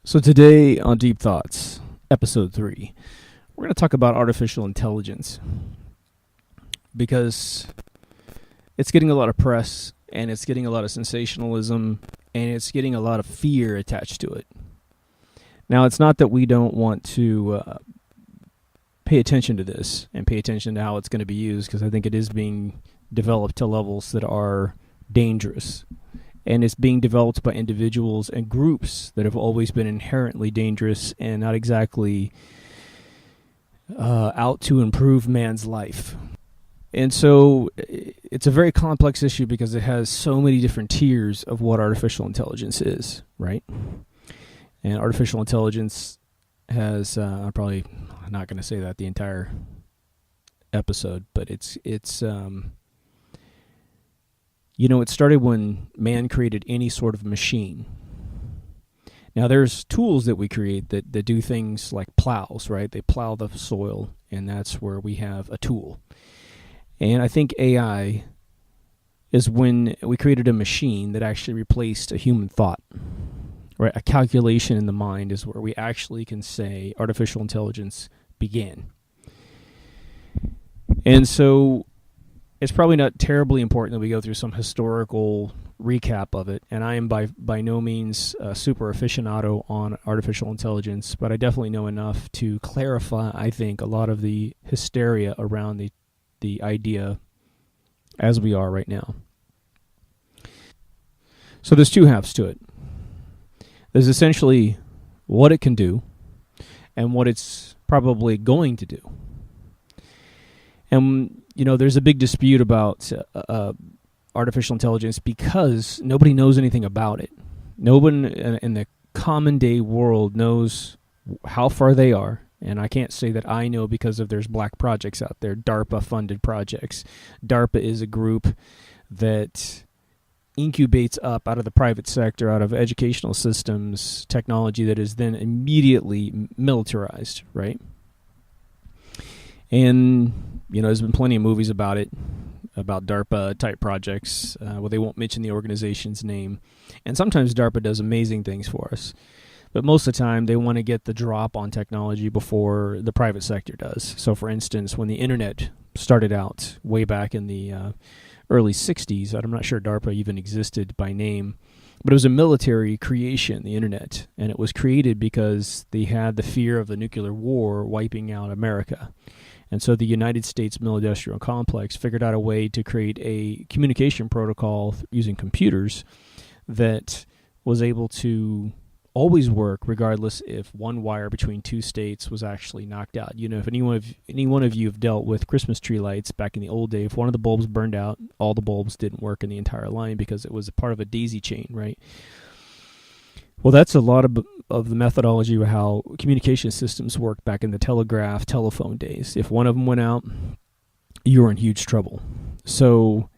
So today on Deep Thoughts, episode 3, we're going to talk about artificial intelligence because it's getting a lot of press and it's getting a lot of sensationalism and it's getting a lot of fear attached to it. Now, it's not that we don't want to pay attention to this and pay attention to how it's going to be used, because I think it is being developed to levels that are dangerous. And it's being developed by individuals and groups that have always been inherently dangerous and not exactly out to improve man's life. And so it's a very complex issue because it has so many different tiers of what artificial intelligence is, right? And artificial intelligence has, I'm probably not going to say that the entire episode, but it's it started when man created any sort of machine. Now, there's tools that we create that do things like plows, right? They plow the soil, and that's where we have a tool. And I think AI is when we created a machine that actually replaced a human thought, right? A calculation in the mind is where we actually can say artificial intelligence began. And so it's probably not terribly important that we go through some historical recap of it, and I am by no means a super aficionado on artificial intelligence, but I definitely know enough to clarify, I think, a lot of the hysteria around the idea as we are right now. So there's two halves to it. There's essentially what it can do and what it's probably going to do. And there's a big dispute about artificial intelligence because nobody knows anything about it. No one in the common day world knows how far they are. And I can't say that I know because there's black projects out there, DARPA-funded projects. DARPA is a group that incubates up out of the private sector, out of educational systems, technology that is then immediately militarized, right? And there's been plenty of movies about it, about DARPA-type projects, where they won't mention the organization's name. And sometimes DARPA does amazing things for us. But most of the time, they want to get the drop on technology before the private sector does. So, for instance, when the Internet started out way back in the early 60s, I'm not sure DARPA even existed by name, but it was a military creation, the Internet. And it was created because they had the fear of the nuclear war wiping out America. And so the United States military-industrial complex figured out a way to create a communication protocol using computers that was able to always work regardless if one wire between two states was actually knocked out. If any one of you have dealt with Christmas tree lights back in the old day, if one of the bulbs burned out, all the bulbs didn't work in the entire line because it was a part of a daisy chain, right? Well, that's a lot of the methodology of how communication systems worked back in the telephone days. If one of them went out, you were in huge trouble. So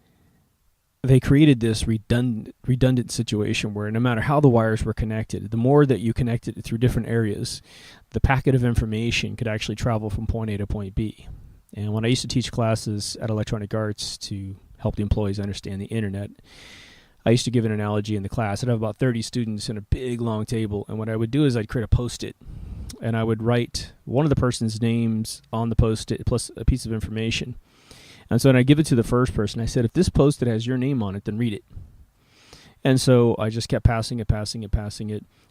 they created this redundant situation where no matter how the wires were connected, the more that you connected it through different areas, the packet of information could actually travel from point A to point B. And when I used to teach classes at Electronic Arts to help the employees understand the Internet, I used to give an analogy in the class. I'd have about 30 students in a big, long table, and what I would do is I'd create a Post-it, and I would write one of the person's names on the Post-it plus a piece of information. And so when I give it to the first person, I said, if this Post-it has your name on it, then read it. And so I just kept passing it.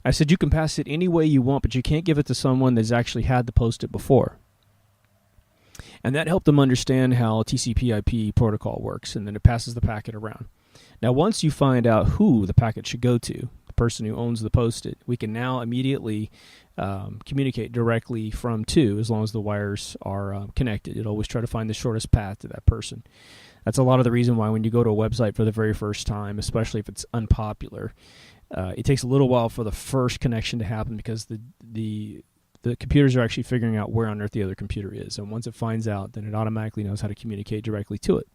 I said, you can pass it any way you want, but you can't give it to someone that's actually had the Post-it before. And that helped them understand how TCP/IP protocol works, and then it passes the packet around. Now, once you find out who the packet should go to, the person who owns the Post-it, we can now immediately communicate directly from to, as long as the wires are connected. It'll always try to find the shortest path to that person. That's a lot of the reason why when you go to a website for the very first time, especially if it's unpopular, it takes a little while for the first connection to happen because the computers are actually figuring out where on earth the other computer is. And once it finds out, then it automatically knows how to communicate directly to it.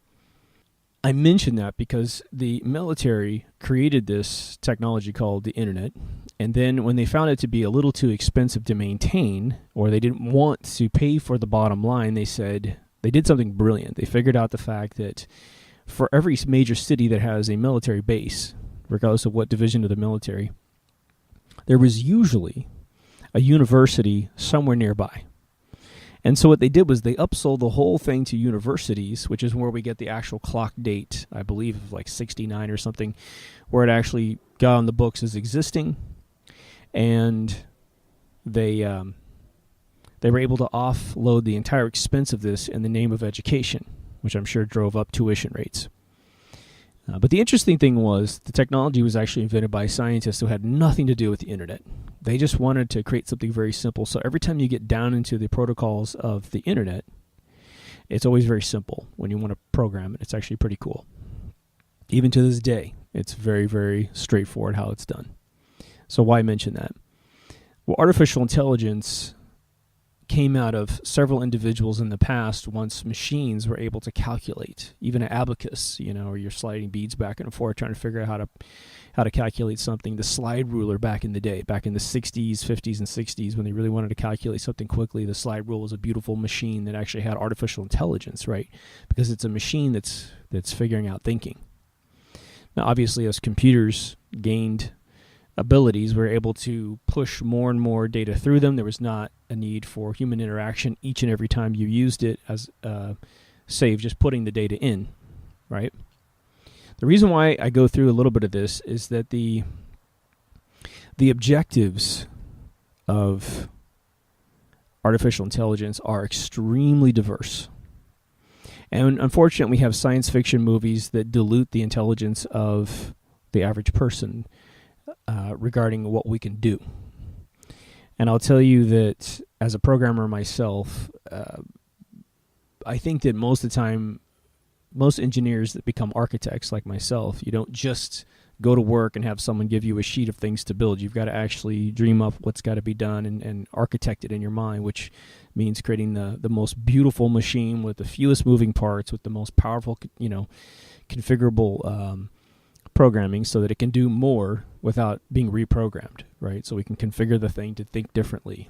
I mention that because the military created this technology called the Internet, and then when they found it to be a little too expensive to maintain, or they didn't want to pay for the bottom line, they did something brilliant. They figured out the fact that for every major city that has a military base, regardless of what division of the military, there was usually a university somewhere nearby. And so what they did was they upsold the whole thing to universities, which is where we get the actual clock date, I believe, of like 69 or something, where it actually got on the books as existing. And they were able to offload the entire expense of this in the name of education, which I'm sure drove up tuition rates. But the interesting thing was the technology was actually invented by scientists who had nothing to do with the internet. They just wanted to create something very simple. So every time you get down into the protocols of the internet, it's always very simple when you want to program it. It's actually pretty cool. Even to this day, it's very, very straightforward how it's done. So why mention that? Well, artificial intelligence came out of several individuals in the past once machines were able to calculate, even an abacus, or you're sliding beads back and forth trying to figure out how to calculate something. The slide ruler back in the day, back in the 60s, 50s, and 60s, when they really wanted to calculate something quickly, the slide rule was a beautiful machine that actually had artificial intelligence, right? Because it's a machine that's figuring out thinking. Now, obviously, as computers gained abilities, we were able to push more and more data through them. There was not a need for human interaction each and every time you used it, as save just putting the data in, right? The reason why I go through a little bit of this is that the objectives of artificial intelligence are extremely diverse. And unfortunately, we have science fiction movies that dilute the intelligence of the average person regarding what we can do. And I'll tell you that as a programmer myself, I think that most of the time, most engineers that become architects like myself, you don't just go to work and have someone give you a sheet of things to build. You've got to actually dream up what's got to be done and architect it in your mind, which means creating the most beautiful machine with the fewest moving parts, with the most powerful, configurable programming so that it can do more without being reprogrammed, right? So we can configure the thing to think differently.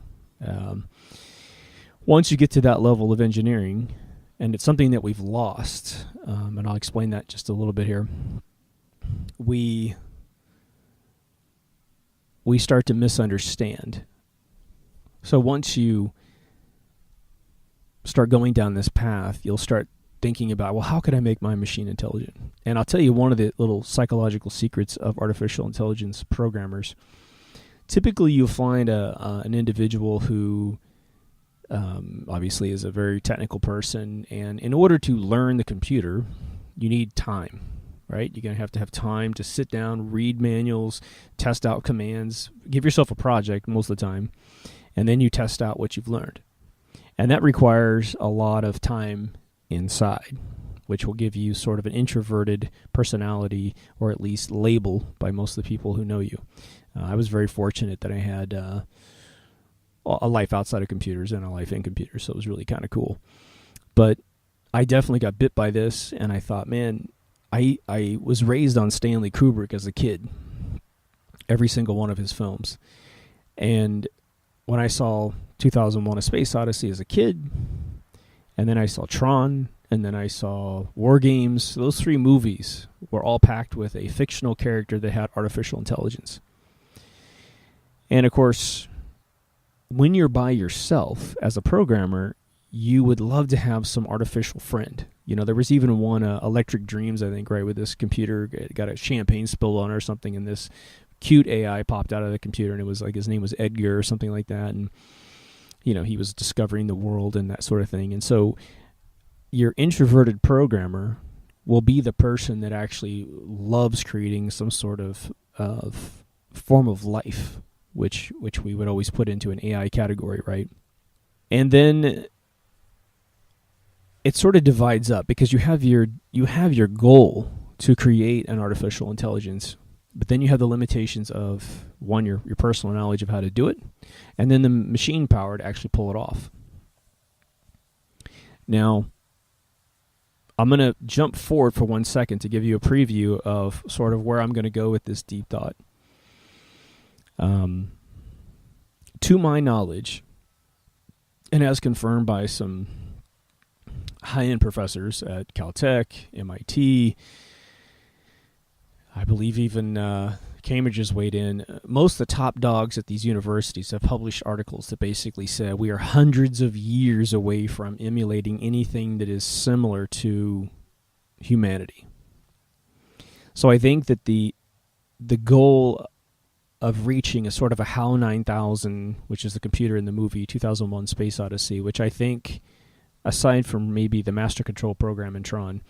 Once you get to that level of engineering, and it's something that we've lost, and I'll explain that just a little bit here, we start to misunderstand. So once you start going down this path, you'll start thinking about, well, how could I make my machine intelligent? And I'll tell you one of the little psychological secrets of artificial intelligence programmers. Typically, you'll find an individual who obviously is a very technical person, and in order to learn the computer, you need time, right? You're going to have time to sit down, read manuals, test out commands, give yourself a project most of the time, and then you test out what you've learned. And that requires a lot of time inside, which will give you sort of an introverted personality, or at least label by most of the people who know you. I was very fortunate that I had a life outside of computers and a life in computers, so it was really kind of cool. But I definitely got bit by this, and I thought, man, I was raised on Stanley Kubrick as a kid, every single one of his films. And when I saw 2001: A Space Odyssey as a kid, and then I saw Tron, and then I saw War Games, those three movies were all packed with a fictional character that had artificial intelligence. And of course, when you're by yourself as a programmer, you would love to have some artificial friend. There was even one, Electric Dreams, I think, right, with this computer, it got a champagne spilled on it or something, and this cute AI popped out of the computer, and it was like his name was Edgar or something like that, and he was discovering the world and that sort of thing. And so your introverted programmer will be the person that actually loves creating some sort of form of life, which we would always put into an AI category, right? And then it sort of divides up, because you have your goal to create an artificial intelligence, but then you have the limitations of, one, your personal knowledge of how to do it, and then the machine power to actually pull it off. Now, I'm going to jump forward for 1 second to give you a preview of sort of where I'm going to go with this deep thought. To my knowledge, and as confirmed by some high-end professors at Caltech, MIT, I believe even Cambridge has weighed in. Most of the top dogs at these universities have published articles that basically say we are hundreds of years away from emulating anything that is similar to humanity. So I think that the goal of reaching a sort of a HAL 9000, which is the computer in the movie 2001 Space Odyssey, which I think, aside from maybe the Master Control program in Tron,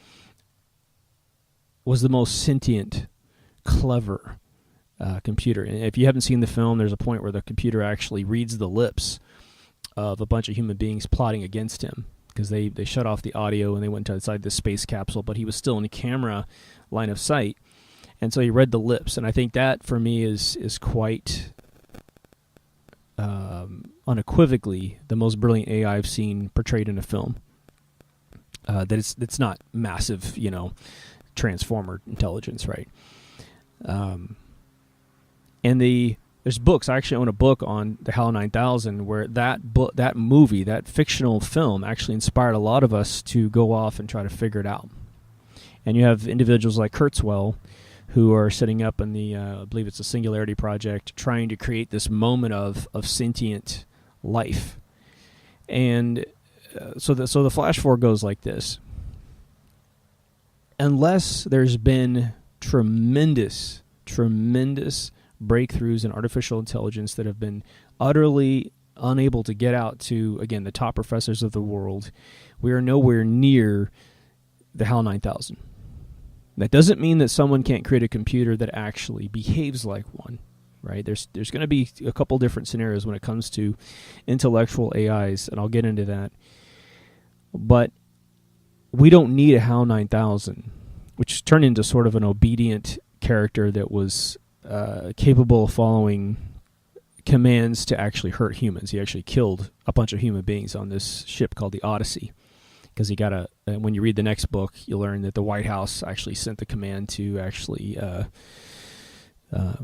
was the most sentient, clever computer. And if you haven't seen the film, there's a point where the computer actually reads the lips of a bunch of human beings plotting against him, because they shut off the audio and they went inside the space capsule, but he was still in the camera line of sight. And so he read the lips. And I think that, for me, is quite unequivocally the most brilliant AI I've seen portrayed in a film. That it's not massive, transformer intelligence, right? And there's books. I actually own a book on the HAL 9000 where that movie, that fictional film, actually inspired a lot of us to go off and try to figure it out. And you have individuals like Kurzweil who are setting up in the, I believe it's a Singularity Project, trying to create this moment of sentient life. And so the flash forward goes like this. Unless there's been tremendous breakthroughs in artificial intelligence that have been utterly unable to get out to, again, the top professors of the world, we are nowhere near the HAL 9000. That doesn't mean that someone can't create a computer that actually behaves like one, right? There's going to be a couple different scenarios when it comes to intellectual AIs, and I'll get into that. But we don't need a HAL 9000, which turned into sort of an obedient character that was capable of following commands to actually hurt humans. He actually killed a bunch of human beings on this ship called the Odyssey, because he got when you read the next book, you'll learn that the White House actually sent the command to actually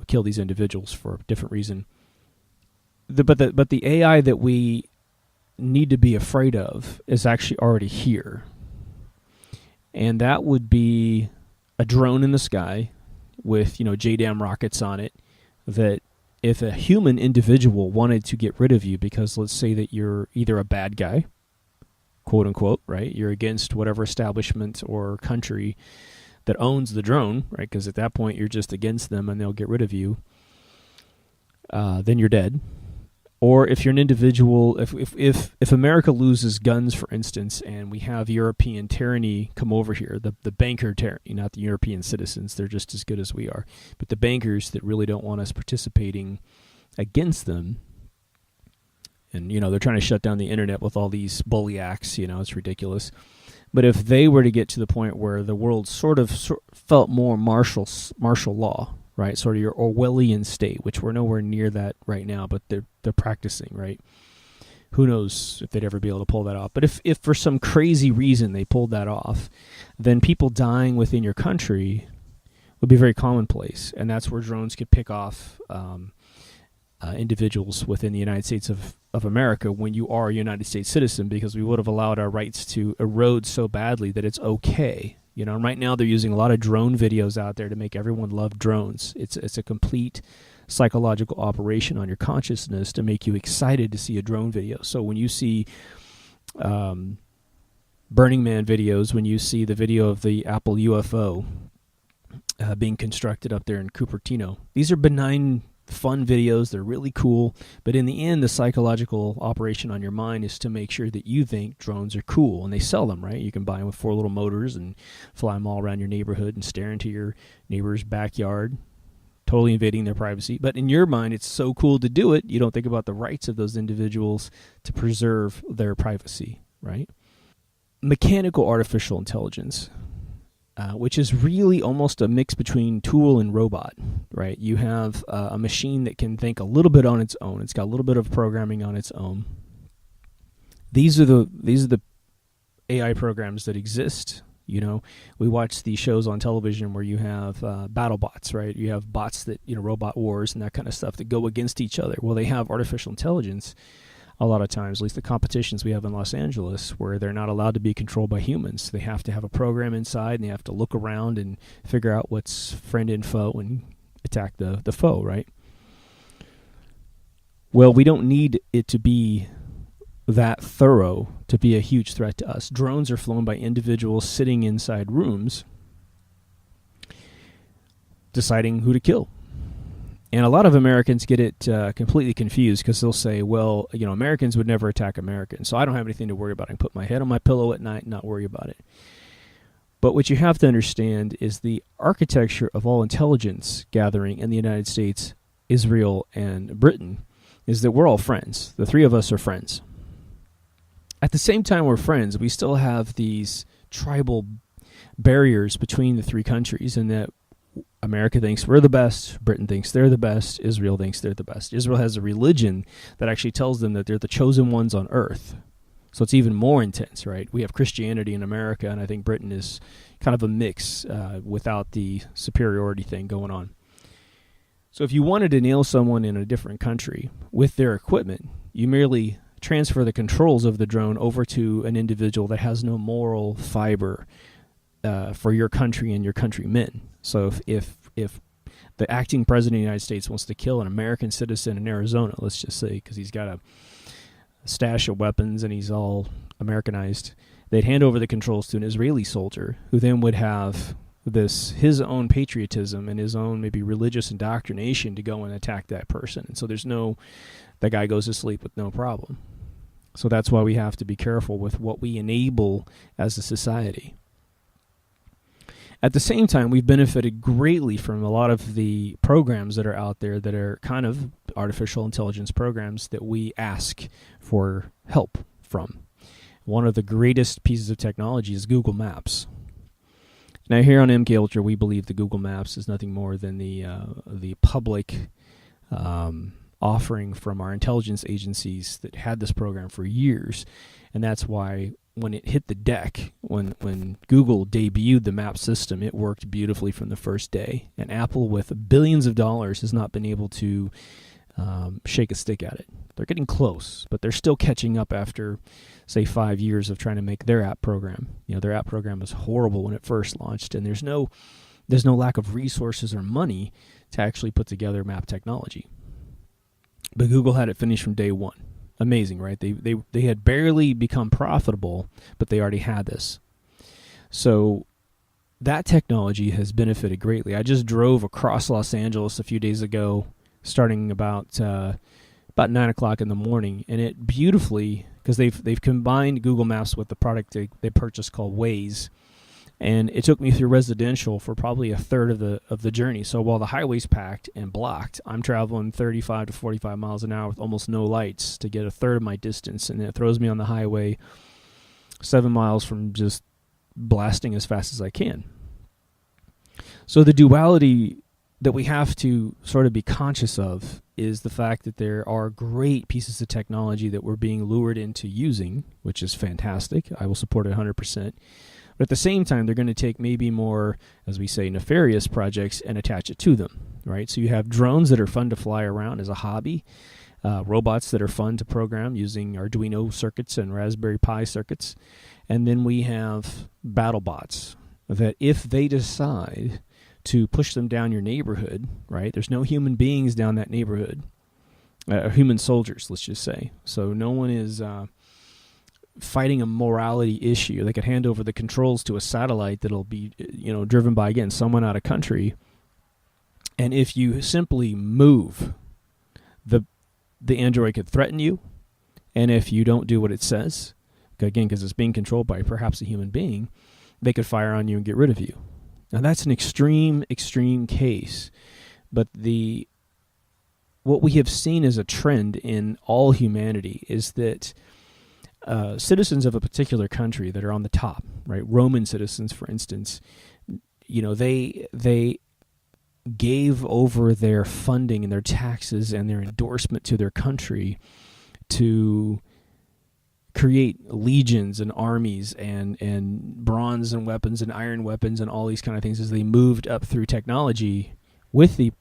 kill these individuals for a different reason. But the AI that we need to be afraid of is actually already here. And that would be a drone in the sky with, JDAM rockets on it, that if a human individual wanted to get rid of you because, let's say that you're either a bad guy, quote unquote, right? You're against whatever establishment or country that owns the drone, right? Because at that point you're just against them and they'll get rid of you. Then you're dead. Or if you're an individual, if America loses guns, for instance, and we have European tyranny come over here, the banker tyranny, not the European citizens, they're just as good as we are, but the bankers that really don't want us participating against them. And, they're trying to shut down the internet with all these bully acts, it's ridiculous. But if they were to get to the point where the world sort of felt more martial law, right, sort of your Orwellian state, which we're nowhere near that right now, but they're practicing, right? Who knows if they'd ever be able to pull that off. But if for some crazy reason they pulled that off, then people dying within your country would be very commonplace. And that's where drones could pick off individuals within the United States of America when you are a United States citizen, because we would have allowed our rights to erode so badly that it's okay. Right now they're using a lot of drone videos out there to make everyone love drones. It's a complete psychological operation on your consciousness to make you excited to see a drone video. So when you see Burning Man videos, when you see the video of the Apple UFO being constructed up there in Cupertino, these are benign, fun videos. They're really cool, but in the end, the psychological operation on your mind is to make sure that you think drones are cool, and they sell them, right? You can buy them with 4 little motors and fly them all around your neighborhood and stare into your neighbor's backyard, totally invading their privacy. But in your mind, it's so cool to do it, you don't think about the rights of those individuals to preserve their privacy, right? Mechanical artificial intelligence, which is really almost a mix between tool and robot, right? You have a machine that can think a little bit on its own. It's got a little bit of programming on its own. These are the AI programs that exist. We watch these shows on television where you have battle bots, right? You have bots that, robot wars and that kind of stuff that go against each other. Well, they have artificial intelligence a lot of times, at least the competitions we have in Los Angeles, where they're not allowed to be controlled by humans. They have to have a program inside, and they have to look around and figure out what's friend and foe and attack the foe, right? Well, we don't need it to be that thorough to be a huge threat to us. Drones are flown by individuals sitting inside rooms deciding who to kill. And a lot of Americans get it completely confused because they'll say, well, Americans would never attack Americans, so I don't have anything to worry about. I can put my head on my pillow at night and not worry about it. But what you have to understand is the architecture of all intelligence gathering in the United States, Israel, and Britain is that we're all friends. The three of us are friends. At the same time we're friends, we still have these tribal barriers between the three countries, in that America thinks we're the best, Britain thinks they're the best, Israel thinks they're the best. Israel has a religion that actually tells them that they're the chosen ones on earth. So it's even more intense, right? We have Christianity in America, and I think Britain is kind of a mix without the superiority thing going on. So if you wanted to nail someone in a different country with their equipment, you merely transfer the controls of the drone over to an individual that has no moral fiber for your country and your countrymen. So if the acting president of the United States wants to kill an American citizen in Arizona, let's just say, because he's got a stash of weapons and he's all Americanized, they'd hand over the controls to an Israeli soldier who then would have his own patriotism and his own maybe religious indoctrination to go and attack that person. And so that guy goes to sleep with no problem. So that's why we have to be careful with what we enable as a society. At the same time, we've benefited greatly from a lot of the programs that are out there that are kind of artificial intelligence programs that we ask for help from. One of the greatest pieces of technology is Google Maps. Now, here on MK Ultra, we believe that Google Maps is nothing more than the public offering from our intelligence agencies that had this program for years, and that's why when it hit the deck, when Google debuted the map system, it worked beautifully from the first day. And Apple, with billions of dollars, has not been able to shake a stick at it. They're getting close, but they're still catching up after, say, 5 years of trying to make their app program. Their app program was horrible when it first launched, and there's no lack of resources or money to actually put together map technology. But Google had it finished from day one. Amazing, right? They had barely become profitable, but they already had this. So that technology has benefited greatly. I just drove across Los Angeles a few days ago, starting about 9 o'clock in the morning, and it beautifully, because they've combined Google Maps with the product they purchased called Waze, and it took me through residential for probably a third of the journey. So while the highway's packed and blocked, I'm traveling 35 to 45 miles an hour with almost no lights to get a third of my distance, and it throws me on the highway 7 miles from just blasting as fast as I can. So the duality that we have to sort of be conscious of is the fact that there are great pieces of technology that we're being lured into using, which is fantastic. I will support it 100%. But at the same time, they're going to take maybe more, as we say, nefarious projects and attach it to them, right? So you have drones that are fun to fly around as a hobby, robots that are fun to program using Arduino circuits and Raspberry Pi circuits, and then we have battle bots that if they decide to push them down your neighborhood, right? There's no human beings down that neighborhood, human soldiers, let's just say. So no one is fighting a morality issue. They could hand over the controls to a satellite that'll be, driven by, again, someone out of country. And if you simply move, the android could threaten you. And if you don't do what it says, again, because it's being controlled by perhaps a human being, they could fire on you and get rid of you. Now, that's an extreme case. But what we have seen as a trend in all humanity is that citizens of a particular country that are on the top, right? Roman citizens, for instance, they gave over their funding and their taxes and their endorsement to their country to create legions and armies and bronze and weapons and iron weapons and all these kind of things as they moved up through technology with the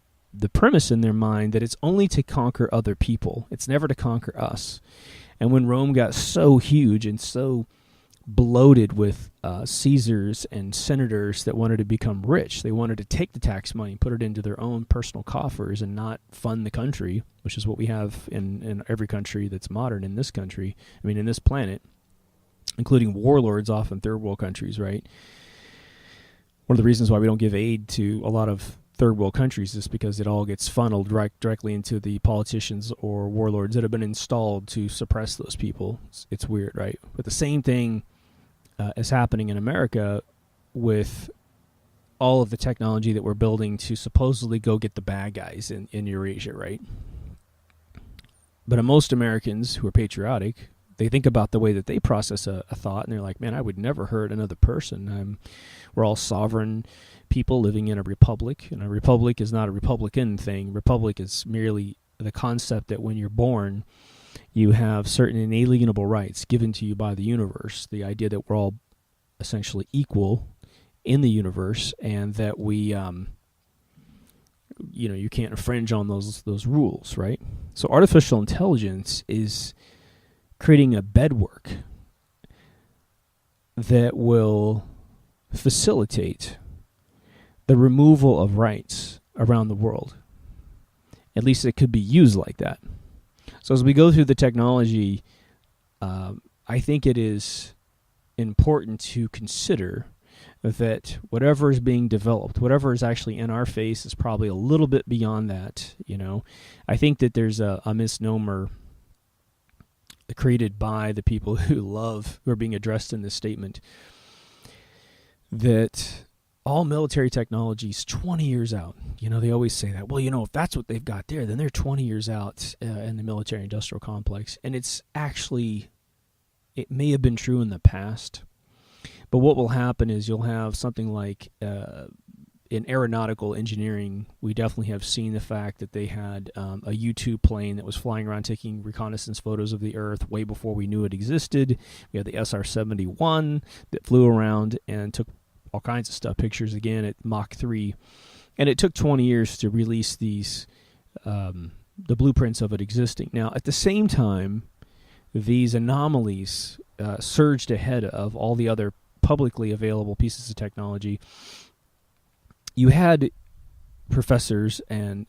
premise in their mind that it's only to conquer other people. It's never to conquer us. And when Rome got so huge and so bloated with Caesars and senators that wanted to become rich. They wanted to take the tax money, put it into their own personal coffers, and not fund the country, which is what we have in every country that's modern in this country. I mean, in this planet, including warlords off in third world countries, right? One of the reasons why we don't give aid to a lot of third world countries is because it all gets funneled directly into the politicians or warlords that have been installed to suppress those people. It's weird, right? But the same thing is happening in America with all of the technology that we're building to supposedly go get the bad guys in Eurasia, right? But most Americans who are patriotic, they think about the way that they process a thought, and they're like, man, I would never hurt another person. We're all sovereign people living in a republic, and a republic is not a Republican thing. Republic is merely the concept that when you're born, you have certain inalienable rights given to you by the universe. The idea that we're all essentially equal in the universe, and that we, you can't infringe on those rules, right? So artificial intelligence is creating a bedwork that will facilitate the removal of rights around the world. At least it could be used like that. So as we go through the technology, I think it is important to consider that whatever is being developed, whatever is actually in our face, is probably a little bit beyond that. I think that there's a misnomer created by the people who are being addressed in this statement, that all military technology is 20 years out. They always say that. Well, if that's what they've got there, then they're 20 years out in the military-industrial complex. And it's actually, it may have been true in the past, but what will happen is you'll have something like in aeronautical engineering, we definitely have seen the fact that they had a U-2 plane that was flying around taking reconnaissance photos of the Earth way before we knew it existed. We had the SR-71 that flew around and took all kinds of stuff, pictures again at Mach 3. And it took 20 years to release these, the blueprints of it existing. Now, at the same time, these anomalies surged ahead of all the other publicly available pieces of technology. You had professors and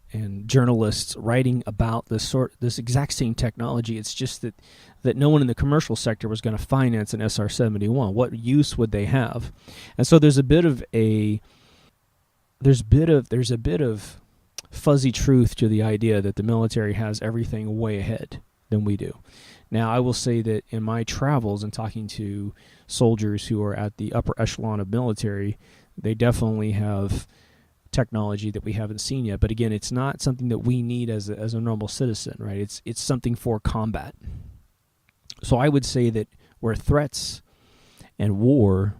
journalists writing about this exact same technology. It's just that no one in the commercial sector was going to finance an SR-71. What use would they have? And so there's a bit of fuzzy truth to the idea that the military has everything way ahead than we do. Now, I will say that in my travels and talking to soldiers who are at the upper echelon of military, they definitely have technology that we haven't seen yet. But again, it's not something that we need as a normal citizen, right? It's something for combat. So I would say that where threats and war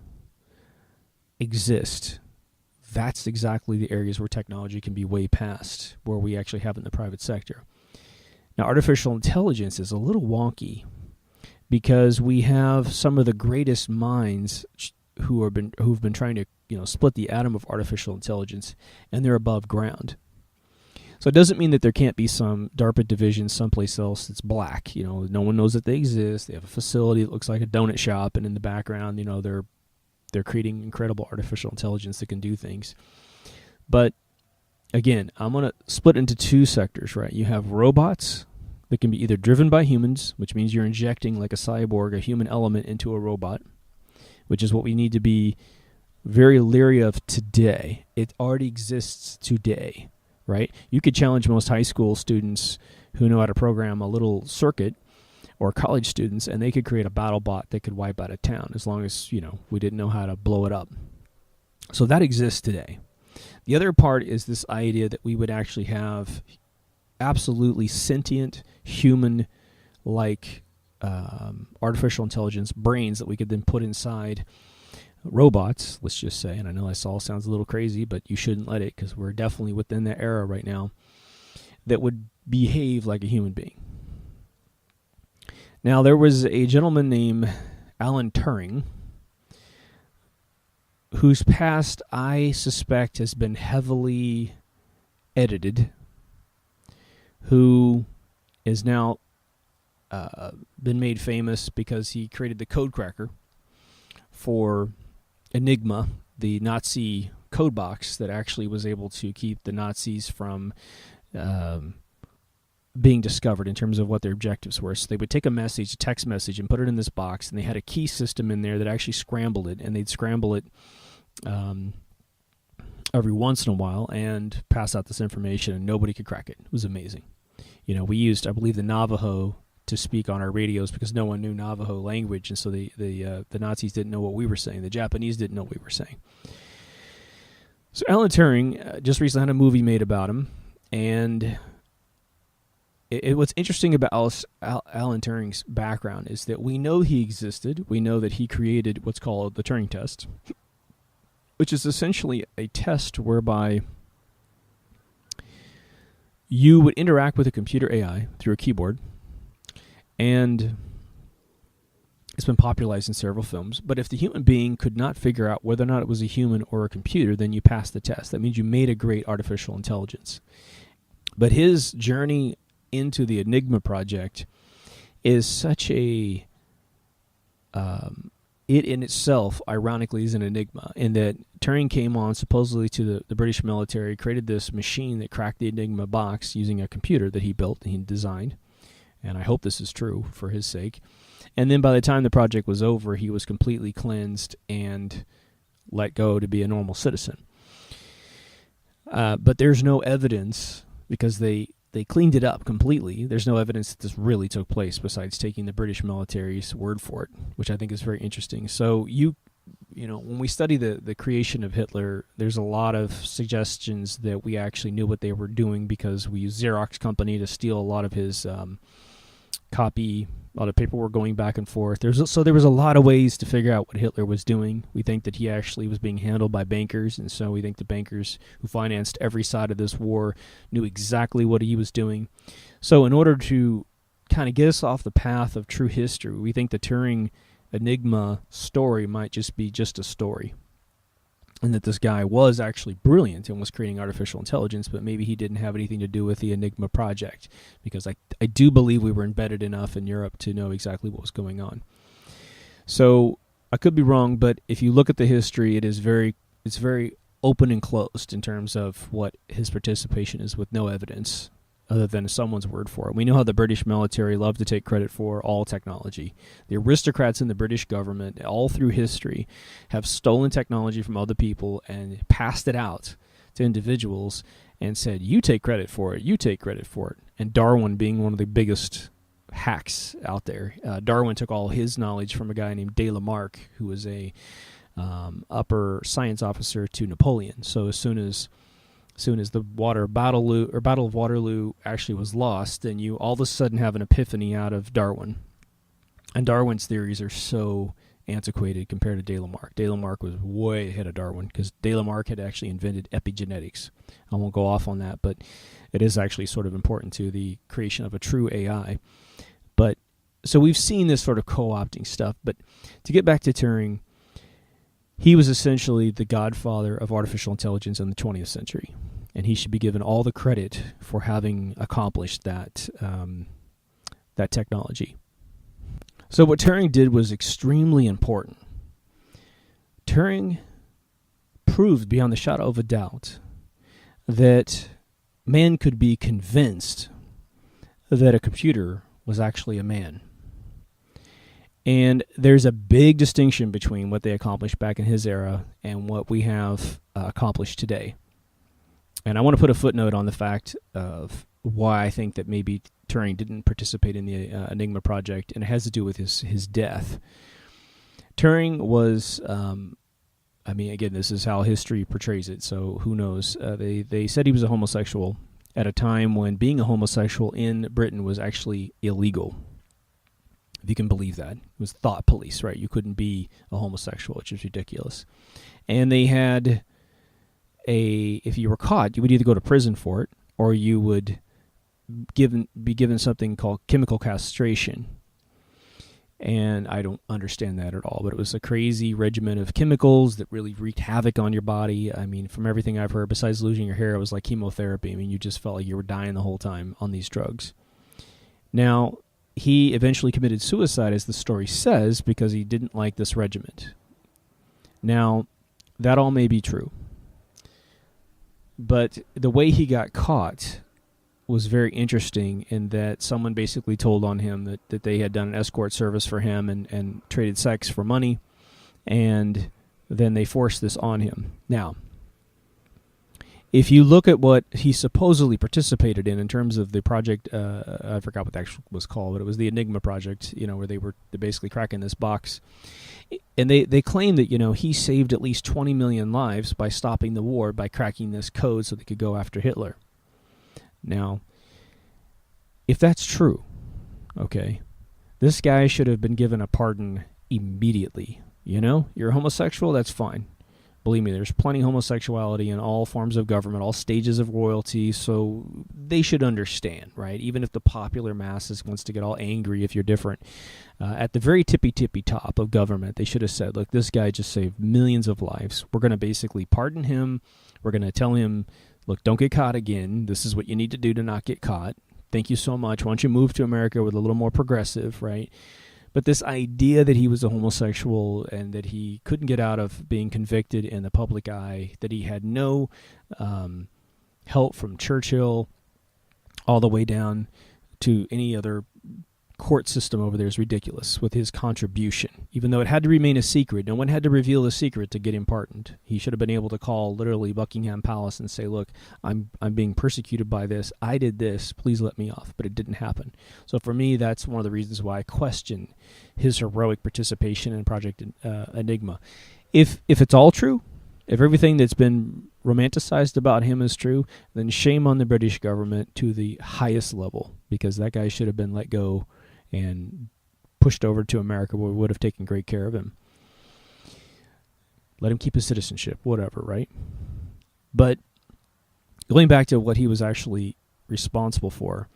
exist, that's exactly the areas where technology can be way past where we actually have it in the private sector. Now, artificial intelligence is a little wonky because we have some of the greatest minds who've been trying to split the atom of artificial intelligence, and they're above ground. So it doesn't mean that there can't be some DARPA division someplace else that's black. No one knows that they exist. They have a facility that looks like a donut shop, and in the background, they're creating incredible artificial intelligence that can do things. But again, I'm going to split into two sectors, right? You have robots that can be either driven by humans, which means you're injecting like a cyborg, a human element into a robot, which is what we need to be very leery of today. It already exists today, right? You could challenge most high school students who know how to program a little circuit, or college students, and they could create a battle bot that could wipe out a town as long as, we didn't know how to blow it up. So that exists today. The other part is this idea that we would actually have absolutely sentient, human-like artificial intelligence brains that we could then put inside robots, let's just say. And I know this all sounds a little crazy, but you shouldn't let it, because we're definitely within that era right now, that would behave like a human being. Now, there was a gentleman named Alan Turing, whose past I suspect has been heavily edited, who is now been made famous because he created the code cracker. for Enigma, the Nazi code box that actually was able to keep the Nazis from being discovered in terms of what their objectives were. So they would take a text message, and put it in this box, and they had a key system in there that actually scrambled it, and they'd scramble it every once in a while and pass out this information, and nobody could crack it. It was amazing. We used, I believe, the Navajo to speak on our radios because no one knew Navajo language, and so the Nazis didn't know what we were saying. The Japanese didn't know what we were saying. So Alan Turing just recently had a movie made about him, and what's interesting about Alan Turing's background is that we know he existed. We know that he created what's called the Turing test, which is essentially a test whereby you would interact with a computer AI through a keyboard, and it's been popularized in several films. But if the human being could not figure out whether or not it was a human or a computer, then you passed the test. That means you made a great artificial intelligence. But his journey into the Enigma project is such a... it in itself, ironically, is an enigma, in that Turing came on supposedly to the British military, created this machine that cracked the Enigma box using a computer that he built and he designed. And I hope this is true for his sake. And then by the time the project was over, he was completely cleansed and let go to be a normal citizen. But there's no evidence, because they cleaned it up completely. There's no evidence that this really took place besides taking the British military's word for it, which I think is very interesting. So when we study the creation of Hitler, there's a lot of suggestions that we actually knew what they were doing because we used Xerox company to steal a lot of his copy, a lot of paperwork going back and forth. There was a lot of ways to figure out what Hitler was doing. We think that he actually was being handled by bankers, and so we think the bankers who financed every side of this war knew exactly what he was doing. So in order to kind of get us off the path of true history, we think the Turing Enigma story might just be just a story, and that this guy was actually brilliant and was creating artificial intelligence, but maybe he didn't have anything to do with the Enigma project, because I do believe we were embedded enough in Europe to know exactly what was going on. So I could be wrong, but if you look at the history, it's very open and closed in terms of what his participation is, with no evidence other than someone's word for it. We know how the British military love to take credit for all technology. The aristocrats in the British government, all through history, have stolen technology from other people and passed it out to individuals and said, you take credit for it, you take credit for it. And Darwin being one of the biggest hacks out there. Darwin took all his knowledge from a guy named de Lamarck, who was a upper science officer to Napoleon. So as soon as the Battle of Waterloo actually was lost, then you all of a sudden have an epiphany out of Darwin. And Darwin's theories are so antiquated compared to de Lamarck. De Lamarck was way ahead of Darwin, because de Lamarck had actually invented epigenetics. I won't go off on that, but it is actually sort of important to the creation of a true AI. But so we've seen this sort of co-opting stuff. But to get back to Turing, he was essentially the godfather of artificial intelligence in the 20th century, and he should be given all the credit for having accomplished that technology. So what Turing did was extremely important. Turing proved beyond the shadow of a doubt that man could be convinced that a computer was actually a man. And there's a big distinction between what they accomplished back in his era and what we have accomplished today. And I want to put a footnote on the fact of why I think that maybe Turing didn't participate in the Enigma project, and it has to do with his death. Turing was, again, this is how history portrays it, so who knows. They said he was a homosexual at a time when being a homosexual in Britain was actually illegal. If you can believe that. It was thought police, right? You couldn't be a homosexual, which is ridiculous. And they had if you were caught, you would either go to prison for it, or you would be given something called chemical castration. And I don't understand that at all, but it was a crazy regimen of chemicals that really wreaked havoc on your body. I mean, from everything I've heard, besides losing your hair, it was like chemotherapy. I mean, you just felt like you were dying the whole time on these drugs. Now, he eventually committed suicide, as the story says, because he didn't like this regimen. Now, that all may be true, but the way he got caught was very interesting in that someone basically told on him that they had done an escort service for him and traded sex for money, and then they forced this on him. Now, if you look at what he supposedly participated in terms of the project, I forgot what that actually was called, but it was the Enigma project, where they're basically cracking this box. And they claim that, he saved at least 20 million lives by stopping the war, by cracking this code so they could go after Hitler. Now, if that's true, okay, this guy should have been given a pardon immediately. You're homosexual, that's fine. Believe me, there's plenty of homosexuality in all forms of government, all stages of royalty, so they should understand, right? Even if the popular masses wants to get all angry if you're different. At the very tippy top of government, they should have said, look, this guy just saved millions of lives. We're going to basically pardon him. We're going to tell him, look, don't get caught again. This is what you need to do to not get caught. Thank you so much. Why don't you move to America with a little more progressive, right? But this idea that he was a homosexual and that he couldn't get out of being convicted in the public eye, that he had no help from Churchill all the way down to any other court system over there is ridiculous with his contribution. Even though it had to remain a secret, no one had to reveal the secret to get him pardoned. He should have been able to call literally Buckingham Palace and say, look, I'm being persecuted by this. I did this. Please let me off. But it didn't happen. So for me, that's one of the reasons why I question his heroic participation in Project Enigma. If it's all true, if everything that's been romanticized about him is true, then shame on the British government to the highest level, because that guy should have been let go and pushed over to America, where we would have taken great care of him. Let him keep his citizenship, whatever, right? But going back to what he was actually responsible for,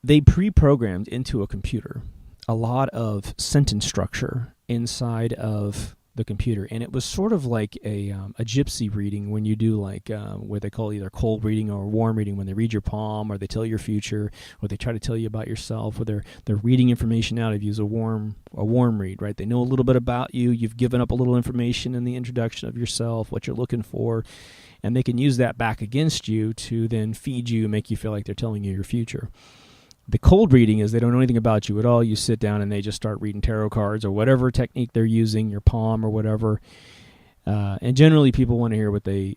they pre-programmed into a computer a lot of sentence structure inside of the computer, and it was sort of like a gypsy reading when you do like what they call either cold reading or warm reading, when they read your palm or they tell your future or they try to tell you about yourself, or they're reading information out of you as a warm read, right? They know a little bit about you. You've given up a little information in the introduction of yourself, what you're looking for, and they can use that back against you to then feed you and make you feel like they're telling you your future. The cold reading is they don't know anything about you at all. You sit down and they just start reading tarot cards or whatever technique they're using, your palm or whatever. And generally people want to hear what they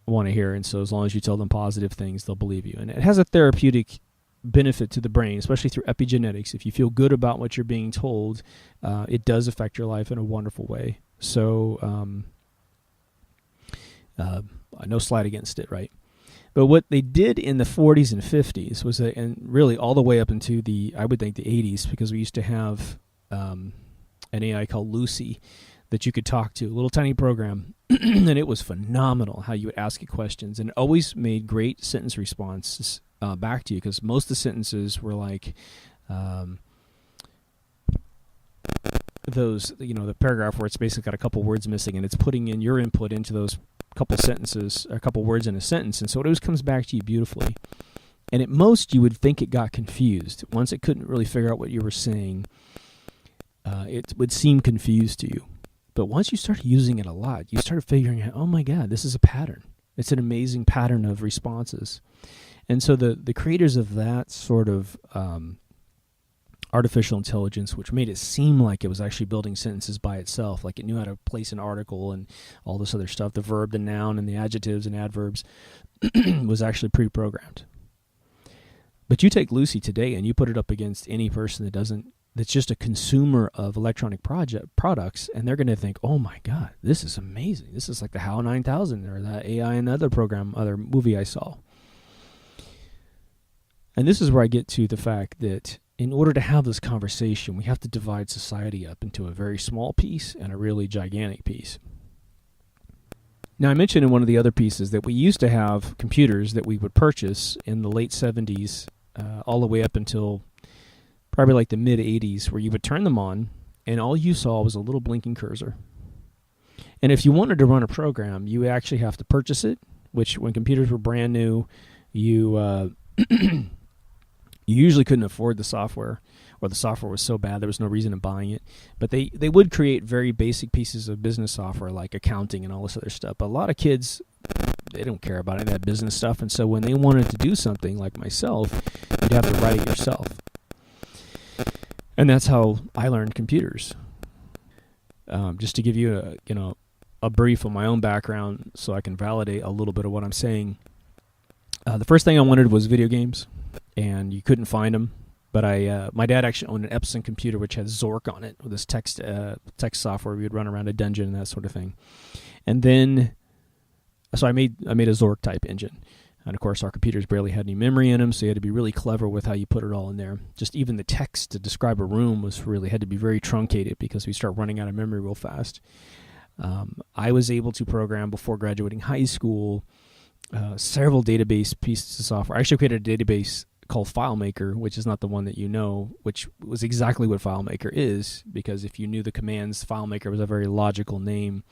want to hear. And so as long as you tell them positive things, they'll believe you. And it has a therapeutic benefit to the brain, especially through epigenetics. If you feel good about what you're being told, it does affect your life in a wonderful way. So no slight against it, right? But what they did in the 40s and 50s was that, and really all the way up into I would think the 80s, because we used to have an AI called Lucy that you could talk to, a little tiny program, and it was phenomenal how you would ask it questions, and it always made great sentence responses back to you, because most of the sentences were like those, the paragraph where it's basically got a couple words missing, and it's putting in your input into those couple sentences, or a couple words in a sentence, and so it always comes back to you beautifully. And at most, you would think it got confused. Once it couldn't really figure out what you were saying, it would seem confused to you. But once you started using it a lot, you started figuring out, oh my God, this is a pattern. It's an amazing pattern of responses. And so the creators of that sort of artificial intelligence, which made it seem like it was actually building sentences by itself, like it knew how to place an article and all this other stuff, the verb, the noun, and the adjectives and adverbs, was actually pre-programmed. But you take Lucy today and you put it up against any person that's just a consumer of electronic products, and they're going to think, oh my God, this is amazing. This is like the HAL 9000 or that AI and other movie I saw. And this is where I get to the fact that in order to have this conversation, we have to divide society up into a very small piece and a really gigantic piece. Now, I mentioned in one of the other pieces that we used to have computers that we would purchase in the late 70s all the way up until probably like the mid-80s, where you would turn them on and all you saw was a little blinking cursor. And if you wanted to run a program, you actually have to purchase it, which when computers were brand new, you You usually couldn't afford the software, or the software was so bad there was no reason in buying it. But they would create very basic pieces of business software like accounting and all this other stuff. But a lot of kids, they don't care about any of that business stuff. And so when they wanted to do something like myself, you'd have to write it yourself. And that's how I learned computers. Just to give you a brief of my own background so I can validate a little bit of what I'm saying. The first thing I wanted was video games, and you couldn't find them. But my dad actually owned an Epson computer which had Zork on it, with this text software. We would run around a dungeon and that sort of thing. And then, so I made a Zork type engine. And of course, our computers barely had any memory in them, so you had to be really clever with how you put it all in there. Just even the text to describe a room had to be very truncated because we start running out of memory real fast. I was able to program before graduating high school several database pieces of software. I actually created a database called FileMaker, which is not the one that you know, which was exactly what FileMaker is, because if you knew the commands, FileMaker was a very logical name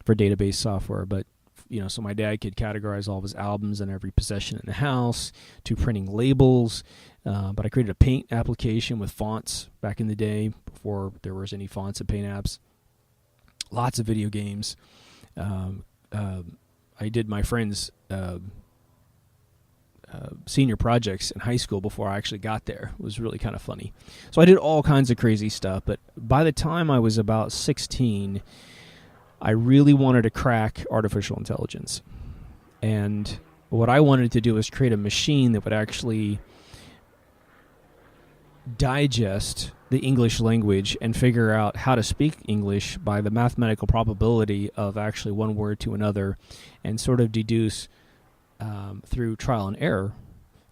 for database software. But so my dad could categorize all of his albums and every possession in the house, to printing labels. But I created a Paint application with fonts back in the day before there was any fonts and Paint apps. Lots of video games. I did my friend's senior projects in high school before I actually got there. It was really kind of funny. So I did all kinds of crazy stuff. But by the time I was about 16, I really wanted to crack artificial intelligence. And what I wanted to do was create a machine that would actually digest the English language and figure out how to speak English by the mathematical probability of actually one word to another, and sort of deduce through trial and error,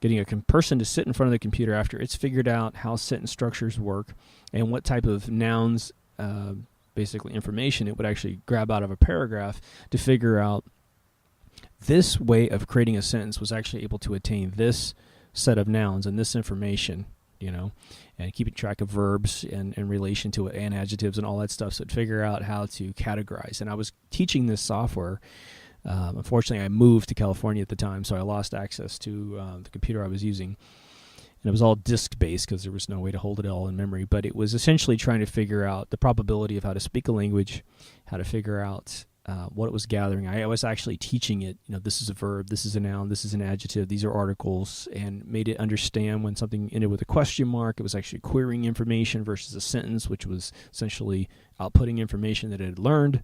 getting a person to sit in front of the computer after it's figured out how sentence structures work and what type of nouns, basically information it would actually grab out of a paragraph, to figure out this way of creating a sentence was actually able to attain this set of nouns and this information, and keeping track of verbs and in relation to it, and adjectives and all that stuff. So it'd figure out how to categorize. And I was teaching this software. Unfortunately, I moved to California at the time, so I lost access to the computer I was using. And it was all disk-based because there was no way to hold it all in memory. But it was essentially trying to figure out the probability of how to speak a language, how to figure out what it was gathering. I was actually teaching it, this is a verb, this is a noun, this is an adjective, these are articles, and made it understand when something ended with a question mark, it was actually querying information versus a sentence, which was essentially outputting information that it had learned,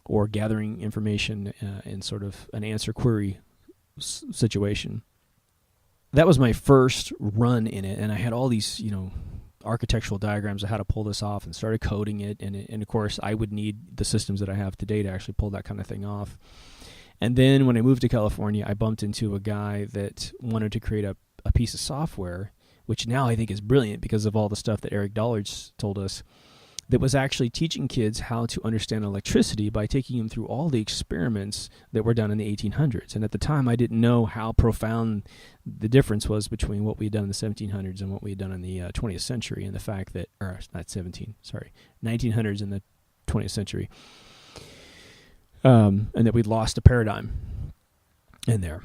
or gathering information in sort of an answer query situation. That was my first run in it, and I had all these, architectural diagrams of how to pull this off, and started coding it. And of course, I would need the systems that I have today to actually pull that kind of thing off. And then when I moved to California, I bumped into a guy that wanted to create a piece of software, which now I think is brilliant because of all the stuff that Eric Dollards told us, that was actually teaching kids how to understand electricity by taking them through all the experiments that were done in the 1800s. And at the time, I didn't know how profound the difference was between what we had done in the 1700s and what we had done in the 20th century, and the fact that, 1900s and the 20th century, and that we'd lost a paradigm in there.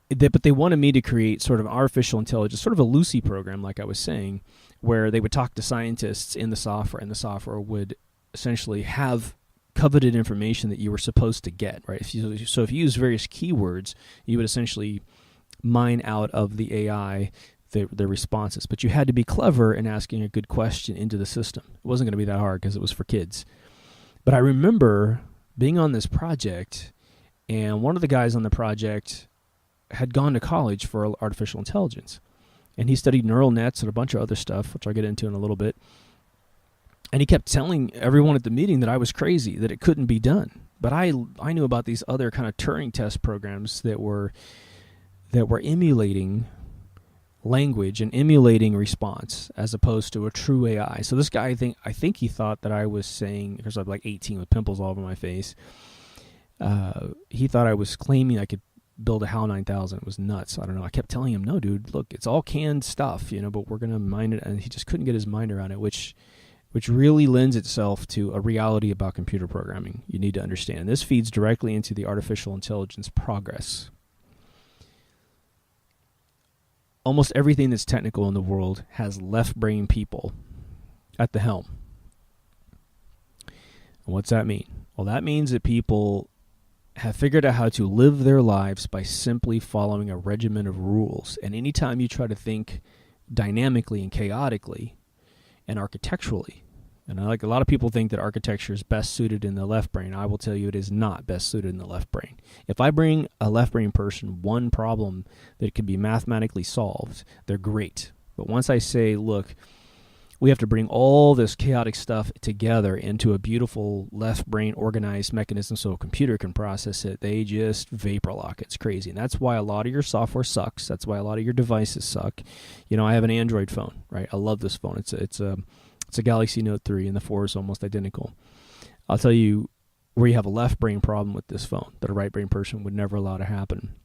But they wanted me to create sort of artificial intelligence, sort of a Lucy program, like I was saying, where they would talk to scientists in the software, and the software would essentially have coveted information that you were supposed to get, right? So if you use various keywords, you would essentially mine out of the AI the responses. But you had to be clever in asking a good question into the system. It wasn't going to be that hard because it was for kids. But I remember being on this project, and one of the guys on the project had gone to college for artificial intelligence. And he studied neural nets and a bunch of other stuff, which I'll get into in a little bit. And he kept telling everyone at the meeting that I was crazy, that it couldn't be done. But I knew about these other kind of Turing test programs that were emulating language and emulating response as opposed to a true AI. So this guy, I think he thought that I was saying, because I'm like 18 with pimples all over my face, he thought I was claiming I could build a HAL 9000. It was nuts. I don't know. I kept telling him, no, dude, look, it's all canned stuff, but we're going to mine it. And he just couldn't get his mind around it, which really lends itself to a reality about computer programming you need to understand. And this feeds directly into the artificial intelligence progress. almost everything that's technical in the world has left brain people at the helm. And what's that mean? Well, that means that people have figured out how to live their lives by simply following a regimen of rules. And anytime you try to think dynamically and chaotically and architecturally, and like a lot of people think that architecture is best suited in the left brain, I will tell you it is not best suited in the left brain. If I bring a left brain person one problem that can be mathematically solved, they're great. But once I say, look, we have to bring all this chaotic stuff together into a beautiful left brain organized mechanism so a computer can process it, they just vapor lock. It's crazy. And that's why a lot of your software sucks. That's why a lot of your devices suck. You know, I have an Android phone, right? I love this phone. It's a Galaxy Note 3, and the 4 is almost identical. I'll tell you where you have a left brain problem with this phone that a right brain person would never allow to happen.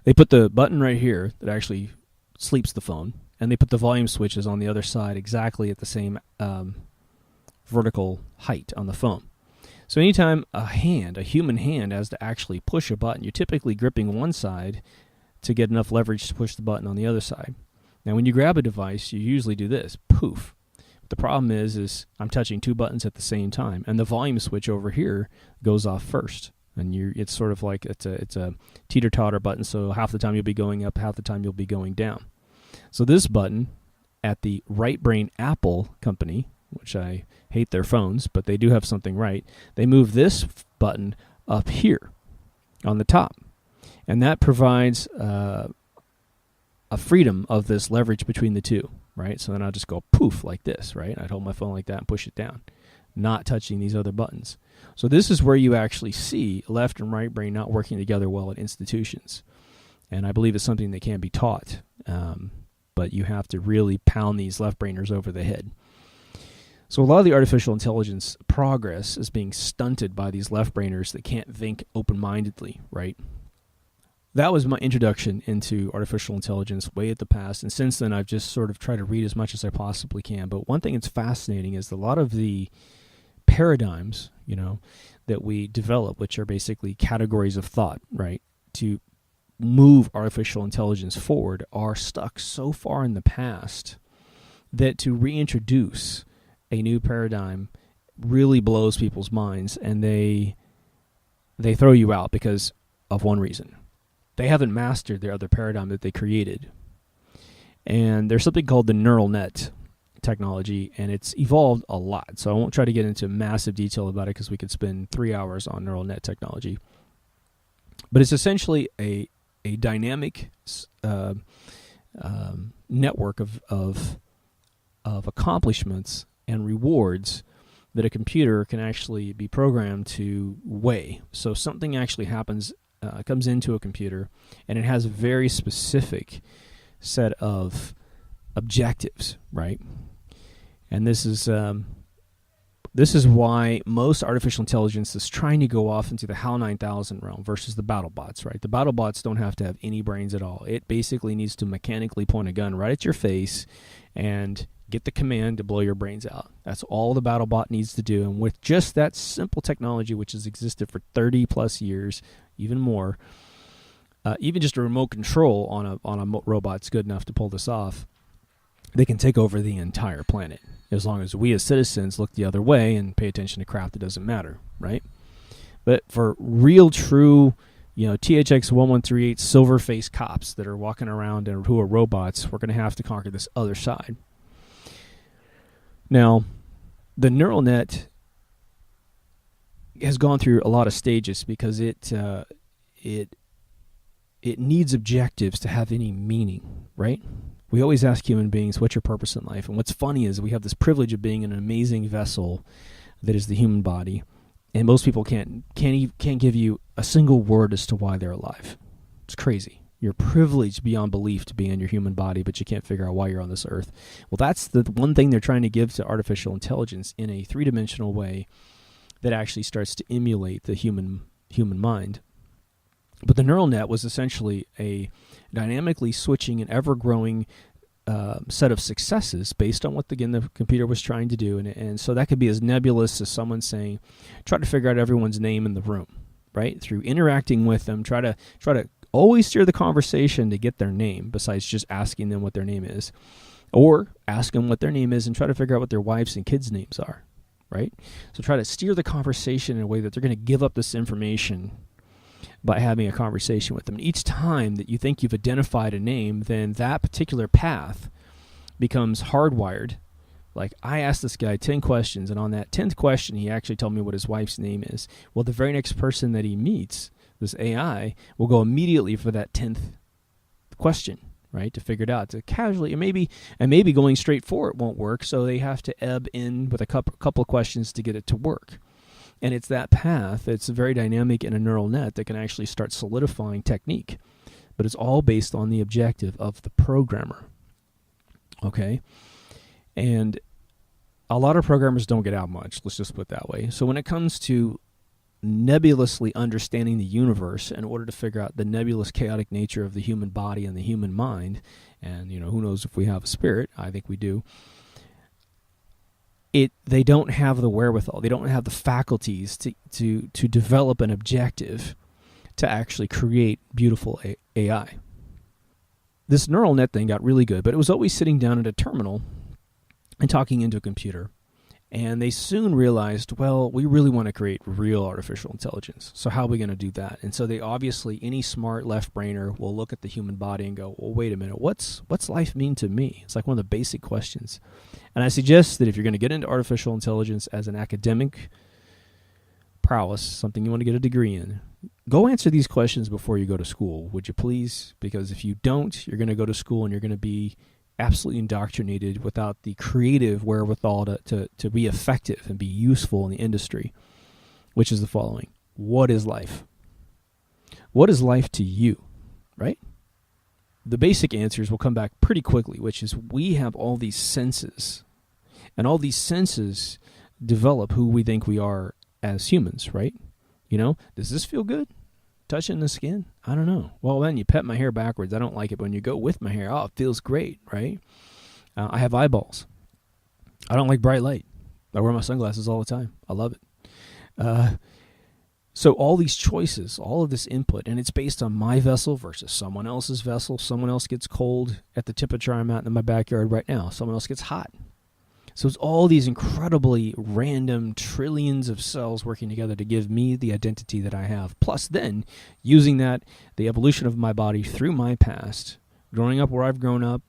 They put the button right here that actually sleeps the phone, and they put the volume switches on the other side exactly at the same vertical height on the phone. So anytime a human hand has to actually push a button, you're typically gripping one side to get enough leverage to push the button on the other side. Now when you grab a device, you usually do this, poof. The problem is I'm touching two buttons at the same time, and the volume switch over here goes off first. And it's sort of like it's a teeter-totter button, so half the time you'll be going up, half the time you'll be going down. So this button at the Right Brain Apple company, which I hate their phones, but they do have something right, they move this button up here on the top. And that provides a freedom of this leverage between the two, right? So then I'll just go poof like this, right? I'd hold my phone like that and push it down, not touching these other buttons. So this is where you actually see left and right brain not working together well at institutions. And I believe it's something that can be taught. But you have to really pound these left brainers over the head. So a lot of the artificial intelligence progress is being stunted by these left brainers that can't think open-mindedly, right? That was my introduction into artificial intelligence way at the past, and since then I've just sort of tried to read as much as I possibly can. But one thing that's fascinating is a lot of the paradigms, that we develop, which are basically categories of thought, right, to move artificial intelligence forward, are stuck so far in the past that to reintroduce a new paradigm really blows people's minds, and they throw you out because of one reason. They haven't mastered their other paradigm that they created. And there's something called the neural net technology, and it's evolved a lot. So I won't try to get into massive detail about it because we could spend 3 hours on neural net technology. But it's essentially a dynamic network of accomplishments and rewards that a computer can actually be programmed to weigh. So something actually happens, comes into a computer, and it has a very specific set of objectives, right? And this is why most artificial intelligence is trying to go off into the HAL 9000 realm versus the BattleBots, right? The BattleBots don't have to have any brains at all. It basically needs to mechanically point a gun right at your face and get the command to blow your brains out. That's all the BattleBot needs to do. And with just that simple technology, which has existed for 30 plus years, even more, even just a remote control on a robot's good enough to pull this off. They can take over the entire planet, as long as we as citizens look the other way and pay attention to crap that doesn't matter, right? But for real, true, THX 1138 silver-faced cops that are walking around and who are robots, we're going to have to conquer this other side. Now, the neural net has gone through a lot of stages because it needs objectives to have any meaning, right? We always ask human beings, what's your purpose in life? And what's funny is we have this privilege of being an amazing vessel that is the human body, and most people can't give you a single word as to why they're alive. It's crazy. You're privileged beyond belief to be in your human body, but you can't figure out why you're on this earth. Well, that's the one thing they're trying to give to artificial intelligence in a three-dimensional way that actually starts to emulate the human mind. But the neural net was essentially a dynamically switching and ever-growing set of successes based on what, again, the computer was trying to do. And so that could be as nebulous as someone saying, try to figure out everyone's name in the room, right? Through interacting with them, try to Always steer the conversation to get their name, besides just asking them what their name is. Or ask them what their name is and try to figure out what their wives' and kids' names are, right? So try to steer the conversation in a way that they're going to give up this information by having a conversation with them. And each time that you think you've identified a name, then that particular path becomes hardwired. Like, I asked this guy 10 questions, and on that 10th question, he actually told me what his wife's name is. Well, the very next person that he meets, this AI, will go immediately for that 10th question, right, to figure it out. To casually, and maybe going straight for it won't work, so they have to ebb in with a couple of questions to get it to work. And it's that path that's very dynamic in a neural net that can actually start solidifying technique. But it's all based on the objective of the programmer. Okay? And a lot of programmers don't get out much, let's just put it that way. So when it comes to nebulously understanding the universe in order to figure out the nebulous, chaotic nature of the human body and the human mind, and who knows if we have a spirit, I think we do, they don't have the wherewithal, they don't have the faculties to develop an objective to actually create beautiful AI. This neural net thing got really good, but it was always sitting down at a terminal and talking into a computer. And they soon realized, well, we really want to create real artificial intelligence. So how are we going to do that? And so they obviously, any smart left-brainer will look at the human body and go, well, wait a minute, what's life mean to me? It's like one of the basic questions. And I suggest that if you're going to get into artificial intelligence as an academic prowess, something you want to get a degree in, go answer these questions before you go to school, would you please? Because if you don't, you're going to go to school and you're going to be absolutely indoctrinated without the creative wherewithal to be effective and be useful in the industry, which is the following. What is life? What is life to you, right? The basic answers will come back pretty quickly, which is we have all these senses, and all these senses develop who we think we are as humans, right? Does this feel good? Touching the skin? I don't know. Well, then you pet my hair backwards. I don't like it. But when you go with my hair, it feels great, right? I have eyeballs. I don't like bright light. I wear my sunglasses all the time. I love it. So all these choices, all of this input, and it's based on my vessel versus someone else's vessel. Someone else gets cold at the temperature I'm at in my backyard right now. Someone else gets hot. So it's all these incredibly random trillions of cells working together to give me the identity that I have. Plus then, using that, the evolution of my body through my past, growing up where I've grown up,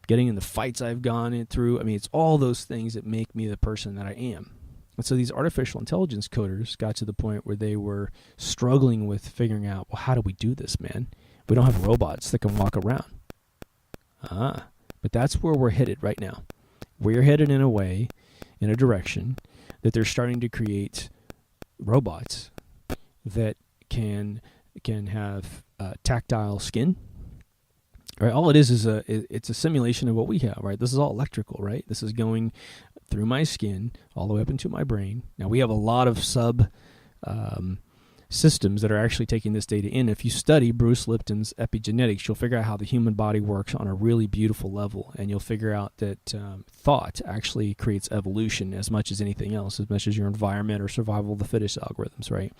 getting in the fights I've gone through. I mean, it's all those things that make me the person that I am. And so these artificial intelligence coders got to the point where they were struggling with figuring out, well, how do we do this, man? We don't have robots that can walk around. But that's where we're headed right now. We're headed in a direction that they're starting to create robots that can have tactile skin. Right? All it is it's a simulation of what we have. Right? This is all electrical. Right? This is going through my skin all the way up into my brain. Now we have a lot of systems that are actually taking this data in. If you study Bruce Lipton's epigenetics, you'll figure out how the human body works on a really beautiful level, and you'll figure out that thought actually creates evolution as much as anything else, as much as your environment or survival of the fittest algorithms, right?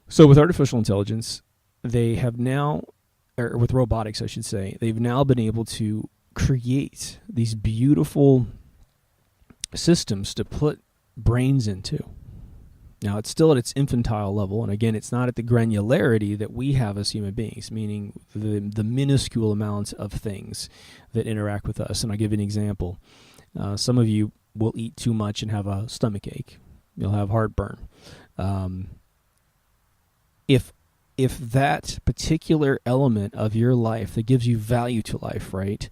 So with artificial intelligence, they have now, or with robotics, I should say, they've now been able to create these beautiful systems to put brains into. Now, it's still at its infantile level, and again, it's not at the granularity that we have as human beings, meaning the minuscule amounts of things that interact with us. And I'll give you an example. Some of you will eat too much and have a stomach ache. You'll have heartburn. If that particular element of your life that gives you value to life, right,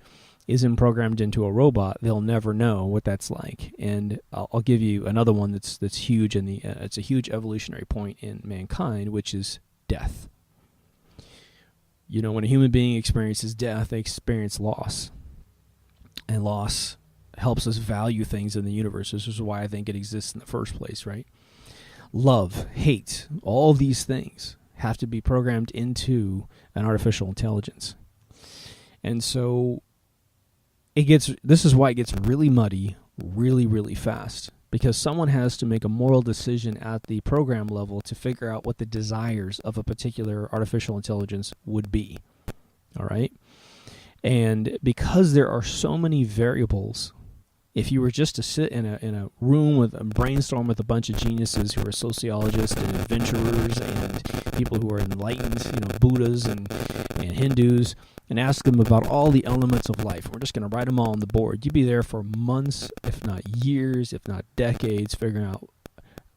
isn't programmed into a robot, they'll never know what that's like. And I'll give you another one that's huge, and it's a huge evolutionary point in mankind, which is death. When a human being experiences death, they experience loss. And loss helps us value things in the universe. This is why I think it exists in the first place, right? Love, hate, all these things have to be programmed into an artificial intelligence. And so this is why it gets really muddy really, really fast, because someone has to make a moral decision at the program level to figure out what the desires of a particular artificial intelligence would be. All right? And because there are so many variables, if you were just to sit in a room with a brainstorm with a bunch of geniuses who are sociologists and adventurers and people who are enlightened, Buddhas and Hindus, and ask them about all the elements of life, we're just going to write them all on the board, you'd be there for months, if not years, if not decades, figuring out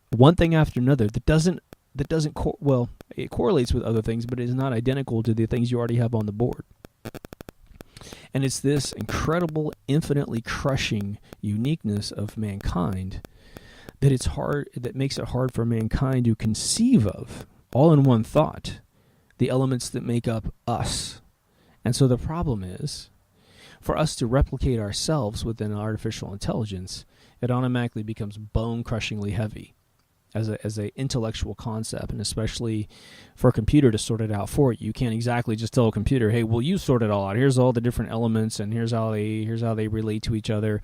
one thing after another that doesn't it correlates with other things, but it is not identical to the things you already have on the board. And it's this incredible, infinitely crushing uniqueness of mankind that makes it hard for mankind to conceive of, all in one thought, the elements that make up us. And so the problem is, for us to replicate ourselves within artificial intelligence, it automatically becomes bone-crushingly heavy as a intellectual concept, and especially for a computer to sort it out for you. You can't exactly just tell a computer, hey, well, you sort it all out. Here's all the different elements, and here's how they relate to each other,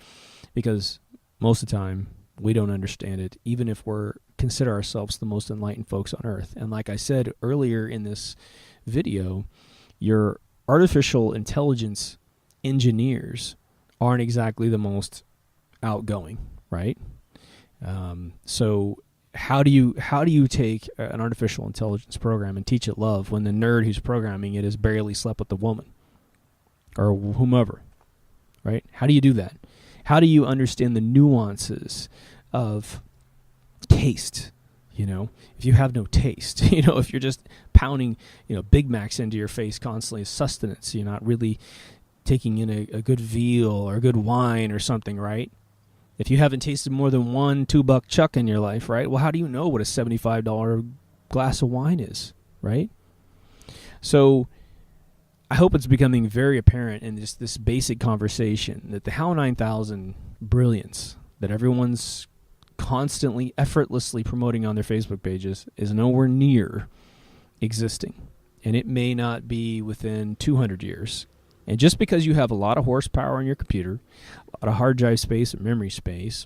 because most of the time we don't understand it, even if we consider ourselves the most enlightened folks on earth. And like I said earlier in this video, your artificial intelligence engineers aren't exactly the most outgoing, right? So how do you take an artificial intelligence program and teach it love when the nerd who's programming it has barely slept with the woman or whomever, right? How do you do that? How do you understand the nuances of taste? If you have no taste, if you're just pounding, Big Macs into your face constantly as sustenance, you're not really taking in a good veal or a good wine or something, right? If you haven't tasted more than one $2 chuck in your life, right? Well, how do you know what a $75 glass of wine is, right? So I hope it's becoming very apparent in just this basic conversation that the HAL 9000 brilliance that everyone's constantly, effortlessly promoting on their Facebook pages is nowhere near existing. And it may not be within 200 years. And just because you have a lot of horsepower on your computer, a lot of hard drive space, memory space,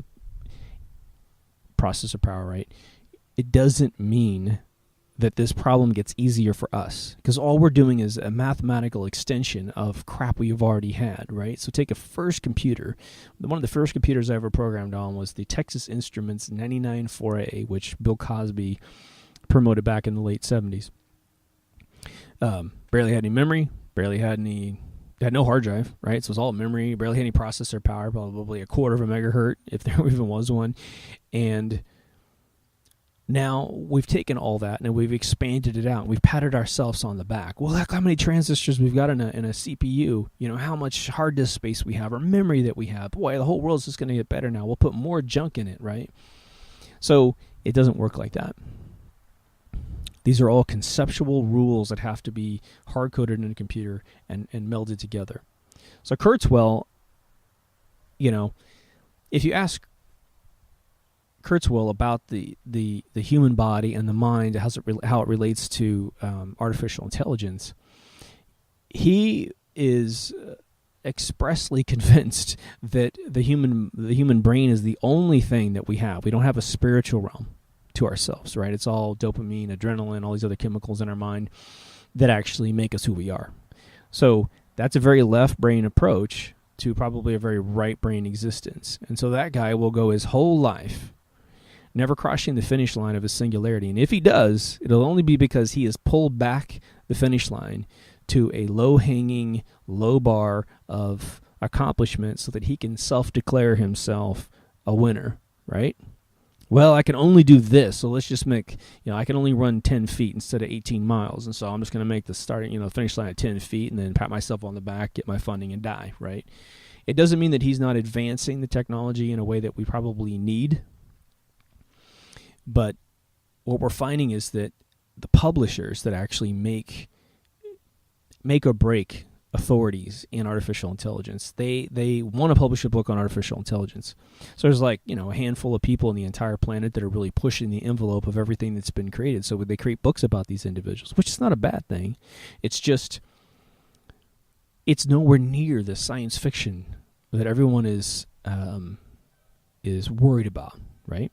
processor power, right, it doesn't mean that this problem gets easier for us, because all we're doing is a mathematical extension of crap we've already had, right? So take a first computer. One of the first computers I ever programmed on was the Texas Instruments 994A, which Bill Cosby promoted back in the late 70s. Barely had any memory, had no hard drive, right? So it was all memory, barely had any processor power, probably a quarter of a megahertz, if there even was one. And now we've taken all that and we've expanded it out. We've patted ourselves on the back. Well, look how many transistors we've got in a CPU, how much hard disk space we have or memory that we have. Boy, the whole world's just going to get better now. We'll put more junk in it, right? So it doesn't work like that. These are all conceptual rules that have to be hard-coded in a computer and melded together. So Kurzweil, if you ask Kurzweil about the human body and the mind, how it relates to artificial intelligence, he is expressly convinced that the human brain is the only thing that we have. We don't have a spiritual realm to ourselves, right? It's all dopamine, adrenaline, all these other chemicals in our mind that actually make us who we are. So that's a very left brain approach to probably a very right brain existence. And so that guy will go his whole life never crossing the finish line of his singularity. And if he does, it'll only be because he has pulled back the finish line to a low-hanging, low bar of accomplishment so that he can self-declare himself a winner, right? Well, I can only do this, so let's just make, I can only run 10 feet instead of 18 miles, and so I'm just going to make the starting, finish line at 10 feet and then pat myself on the back, get my funding, and die, right? It doesn't mean that he's not advancing the technology in a way that we probably need, but what we're finding is that the publishers that actually make or break authorities in artificial intelligence, they want to publish a book on artificial intelligence. So there's a handful of people in the entire planet that are really pushing the envelope of everything that's been created. So they create books about these individuals, which is not a bad thing. It's just, it's nowhere near the science fiction that everyone is worried about, right?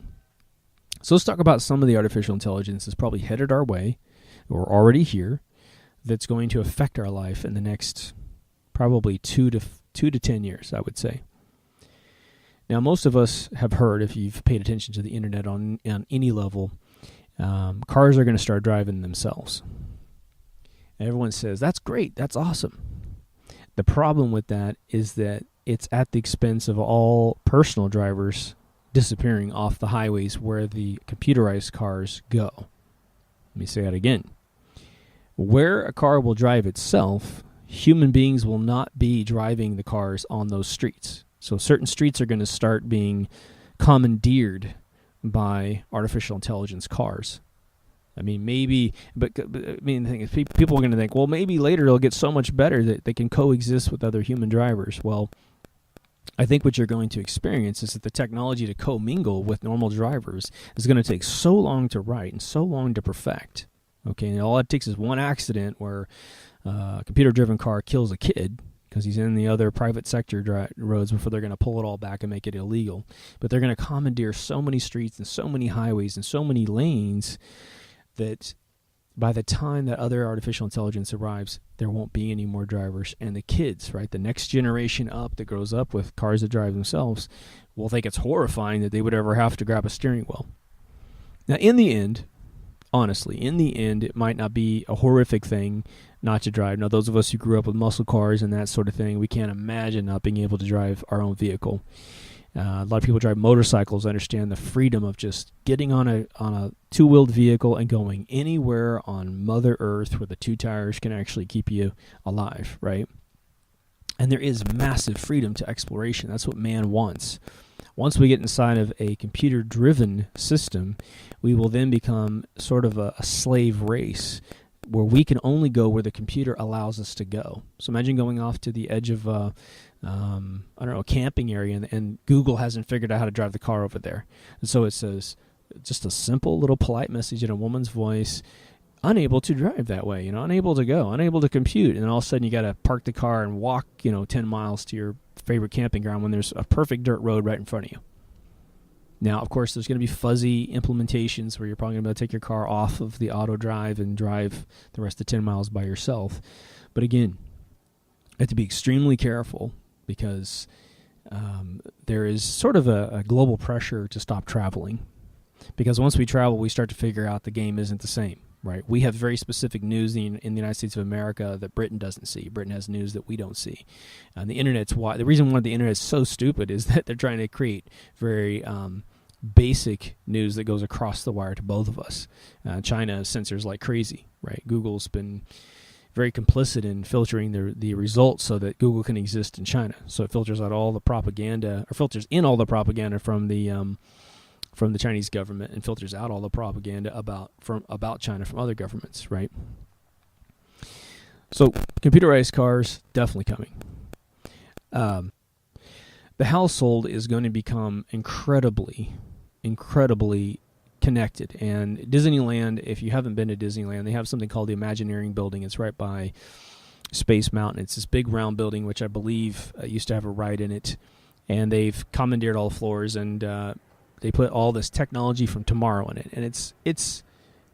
So let's talk about some of the artificial intelligence that's probably headed our way or already here that's going to affect our life in the next probably 2 to 10 years, I would say. Now, most of us have heard, if you've paid attention to the internet on any level, cars are going to start driving themselves. And everyone says, that's great, that's awesome. The problem with that is that it's at the expense of all personal drivers disappearing off the highways where the computerized cars go. Let me say that again. Where a car will drive itself, human beings will not be driving the cars on those streets. So certain streets are going to start being commandeered by artificial intelligence cars. I mean, maybe, but I mean, the thing is, people are going to think, well, maybe later it'll get so much better that they can coexist with other human drivers. Well, I think what you're going to experience is that the technology to commingle with normal drivers is going to take so long to write and so long to perfect. Okay, and all it takes is one accident where a computer-driven car kills a kid because he's in the other private sector roads before they're going to pull it all back and make it illegal. But they're going to commandeer so many streets and so many highways and so many lanes that by the time that other artificial intelligence arrives, there won't be any more drivers. And the kids, right, the next generation up that grows up with cars that drive themselves will think it's horrifying that they would ever have to grab a steering wheel. Now, in the end, honestly, in the end, it might not be a horrific thing not to drive. Now, those of us who grew up with muscle cars and that sort of thing, we can't imagine not being able to drive our own vehicle. A lot of people drive motorcycles, understand the freedom of just getting on a two-wheeled vehicle and going anywhere on Mother Earth where the two tires can actually keep you alive, right? And there is massive freedom to exploration. That's what man wants. Once we get inside of a computer-driven system, we will then become sort of a slave race where we can only go where the computer allows us to go. So imagine going off to the edge of a camping area, and Google hasn't figured out how to drive the car over there. And so it says just a simple little polite message in a woman's voice, unable to drive that way, unable to go, unable to compute. And all of a sudden you got to park the car and walk, 10 miles to your favorite camping ground when there's a perfect dirt road right in front of you. Now, of course, there's going to be fuzzy implementations where you're probably going to be able to take your car off of the auto drive and drive the rest of 10 miles by yourself. But again, you have to be extremely careful because there is sort of a global pressure to stop traveling. Because once we travel, we start to figure out the game isn't the same, right? We have very specific news in the United States of America that Britain doesn't see. Britain has news that we don't see. And the reason why the internet is so stupid is that they're trying to create very basic news that goes across the wire to both of us. China censors like crazy, right? Google's been very complicit in filtering the results so that Google can exist in China. So it filters out all the propaganda, or filters in all the propaganda from the Chinese government and filters out all the propaganda about China from other governments, right? So computerized cars, definitely coming. The household is going to become incredibly connected. And Disneyland, if you haven't been to Disneyland, they have something called the Imagineering Building. It's right by Space Mountain. It's this big round building, which I believe used to have a ride in it. And they've commandeered all the floors, and they put all this technology from tomorrow in it. And it's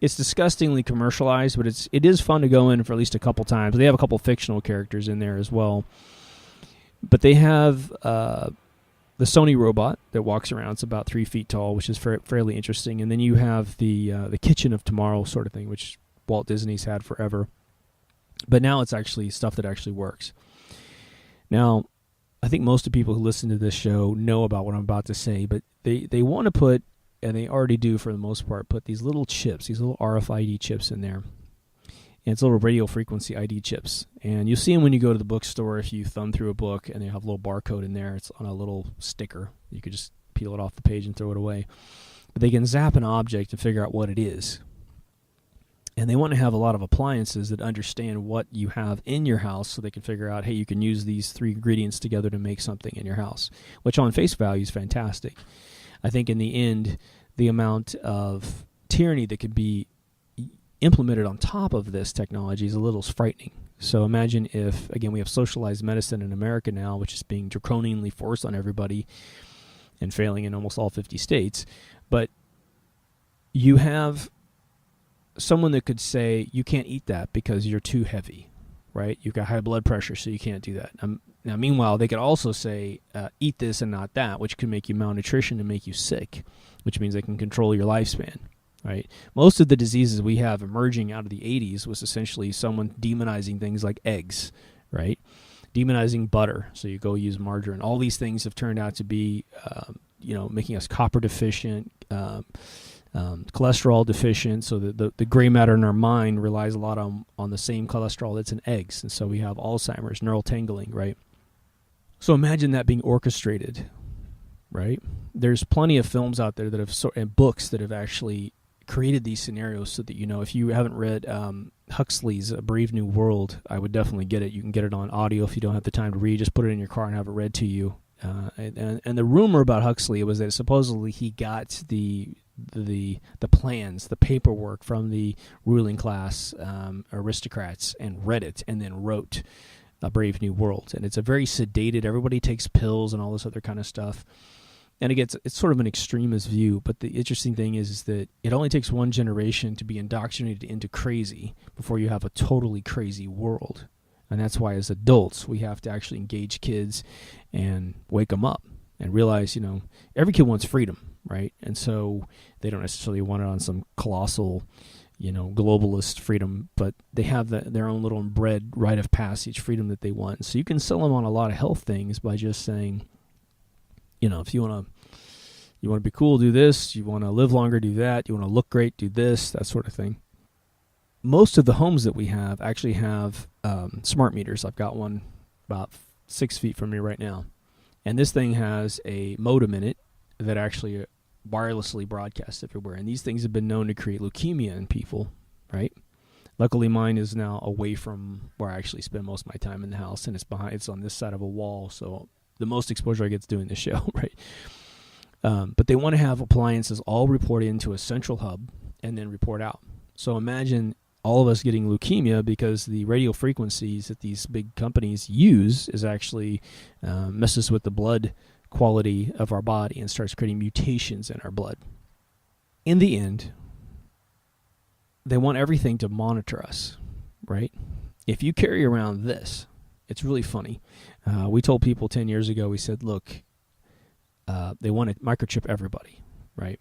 disgustingly commercialized, but it is fun to go in for at least a couple times. They have a couple fictional characters in there as well. But they have the Sony robot that walks around. It's about 3 feet tall, which is fairly interesting. And then you have the Kitchen of Tomorrow sort of thing, which Walt Disney's had forever. But now it's actually stuff that actually works. Now, I think most of the people who listen to this show know about what I'm about to say, but they want to put, and they already do for the most part, put these little chips, these little RFID chips in there. And it's little radio frequency ID chips. And you'll see them when you go to the bookstore if you thumb through a book and they have a little barcode in there. It's on a little sticker. You could just peel it off the page and throw it away. But they can zap an object and figure out what it is. And they want to have a lot of appliances that understand what you have in your house so they can figure out, hey, you can use these 3 ingredients together to make something in your house, which on face value is fantastic. I think in the end, the amount of tyranny that could be implemented on top of this technology is a little frightening. So imagine if, again, we have socialized medicine in America now, which is being draconianly forced on everybody. and failing in almost all 50 states. But you have someone that could say you can't eat that because you're too heavy, right? You've got high blood pressure, so you can't do that. Now, meanwhile, they could also say eat this and not that, which can make you malnutrition and make you sick, which means they can control your lifespan, right? Most of the diseases we have emerging out of the 80s was essentially someone demonizing things like eggs, right? Demonizing butter, so you go use margarine. All these things have turned out to be, making us copper deficient, cholesterol deficient, so the gray matter in our mind relies a lot on the same cholesterol that's in eggs, and so we have Alzheimer's, neural tangling, right? So imagine that being orchestrated, right? There's plenty of films out there that have and books that have actually created these scenarios so that, if you haven't read Huxley's A Brave New World, I would definitely get it. You can get it on audio if you don't have the time to read. Just put it in your car and have it read to you. And the rumor about Huxley was that supposedly he got the plans, the paperwork from the ruling class aristocrats and read it and then wrote A Brave New World. And it's a very sedated, everybody takes pills and all this other kind of stuff. And it's sort of an extremist view, but the interesting thing is that it only takes one generation to be indoctrinated into crazy before you have a totally crazy world. And that's why as adults, we have to actually engage kids and wake them up and realize, every kid wants freedom, right? And so they don't necessarily want it on some colossal, globalist freedom, but they have their own little inbred rite of passage freedom that they want. So you can sell them on a lot of health things by just saying, if you want to be cool, do this. You want to live longer, do that. You want to look great, do this, that sort of thing. Most of the homes that we have actually have smart meters. I've got one about 6 feet from me right now. And this thing has a modem in it that actually wirelessly broadcasts everywhere. And these things have been known to create leukemia in people, right? Luckily, mine is now away from where I actually spend most of my time in the house, and it's on this side of a wall, so the most exposure I get is doing this show, right? But they want to have appliances all report into a central hub and then report out. So imagine all of us getting leukemia because the radio frequencies that these big companies use is actually messes with the blood quality of our body and starts creating mutations in our blood. In the end, they want everything to monitor us, right? If you carry around this, it's really funny. We told people 10 years ago, we said, look, they want to microchip everybody, right?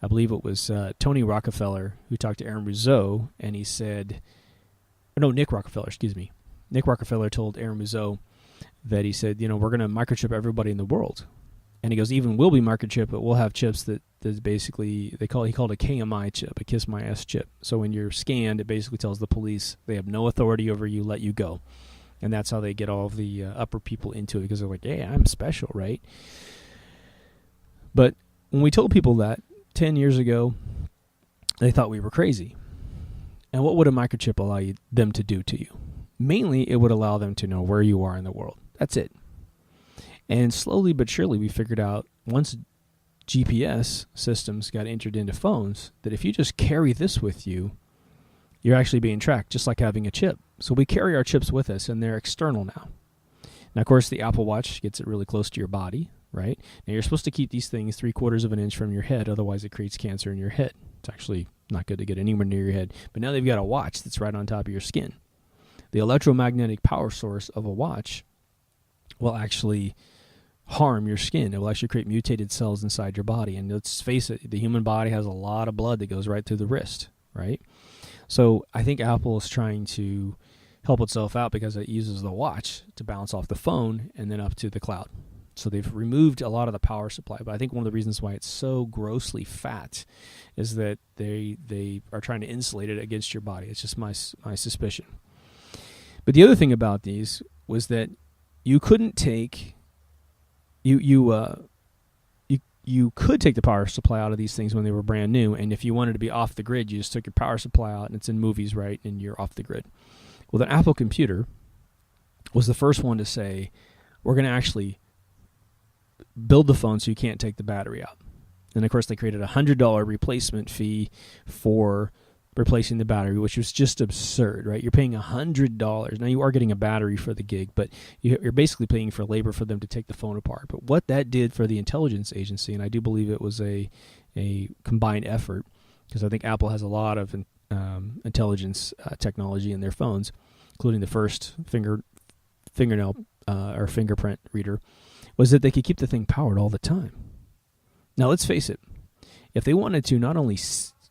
I believe it was Tony Rockefeller who talked to Aaron Rouzeau, and he said, Nick Rockefeller, excuse me. Nick Rockefeller told Aaron Rouzeau that he said, we're going to microchip everybody in the world. And he goes, even we'll be microchipped, but we'll have chips that basically, he called a KMI chip, a Kiss My Ass chip. So when you're scanned, it basically tells the police they have no authority over you, let you go. And that's how they get all of the upper people into it, because they're like, hey, I'm special, right? But when we told people that 10 years ago, they thought we were crazy. And what would a microchip allow them to do to you? Mainly, it would allow them to know where you are in the world. That's it. And slowly but surely, we figured out, once GPS systems got entered into phones, that if you just carry this with you, you're actually being tracked, just like having a chip. So we carry our chips with us, and they're external now. Now, of course, the Apple Watch gets it really close to your body, right? Now, you're supposed to keep these things 3/4 of an inch from your head, otherwise it creates cancer in your head. It's actually not good to get anywhere near your head. But now they've got a watch that's right on top of your skin. The electromagnetic power source of a watch will actually harm your skin. It will actually create mutated cells inside your body. And let's face it, the human body has a lot of blood that goes right through the wrist, right? So I think Apple is trying to help itself out because it uses the watch to bounce off the phone and then up to the cloud. So they've removed a lot of the power supply. But I think one of the reasons why it's so grossly fat is that they are trying to insulate it against your body. It's just my suspicion. But the other thing about these was that you couldn't take you could take the power supply out of these things when they were brand new, and if you wanted to be off the grid, you just took your power supply out, and it's in movies, right, and you're off the grid. Well, the Apple computer was the first one to say, we're going to actually build the phone so you can't take the battery out. And, of course, they created a $100 replacement fee for replacing the battery, which was just absurd, right? You're paying $100. Now, you are getting a battery for the gig, but you're basically paying for labor for them to take the phone apart. But what that did for the intelligence agency, and I do believe it was a combined effort, because I think Apple has a lot of intelligence technology in their phones, including the first fingernail or fingerprint reader, was that they could keep the thing powered all the time. Now, let's face it. If they wanted to not only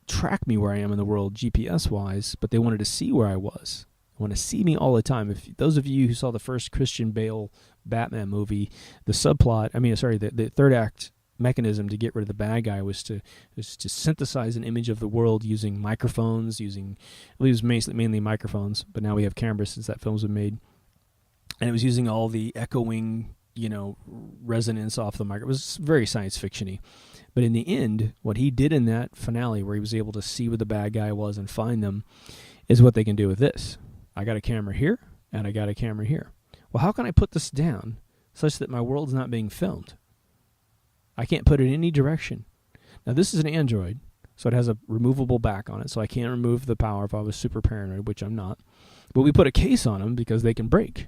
track me where I am in the world GPS-wise, but they wanted to see where I was. They want to see me all the time. If those of you who saw the first Christian Bale Batman movie, the third act mechanism to get rid of the bad guy was to synthesize an image of the world using microphones, I believe it was mainly microphones, but now we have cameras since that film's been made. And it was using all the echoing, resonance off the mic. It was very science fiction-y. But in the end, what he did in that finale, where he was able to see where the bad guy was and find them, is what they can do with this. I got a camera here, and I got a camera here. Well, how can I put this down such that my world's not being filmed? I can't put it in any direction. Now, this is an Android, so it has a removable back on it, so I can't remove the power if I was super paranoid, which I'm not. But we put a case on them because they can break.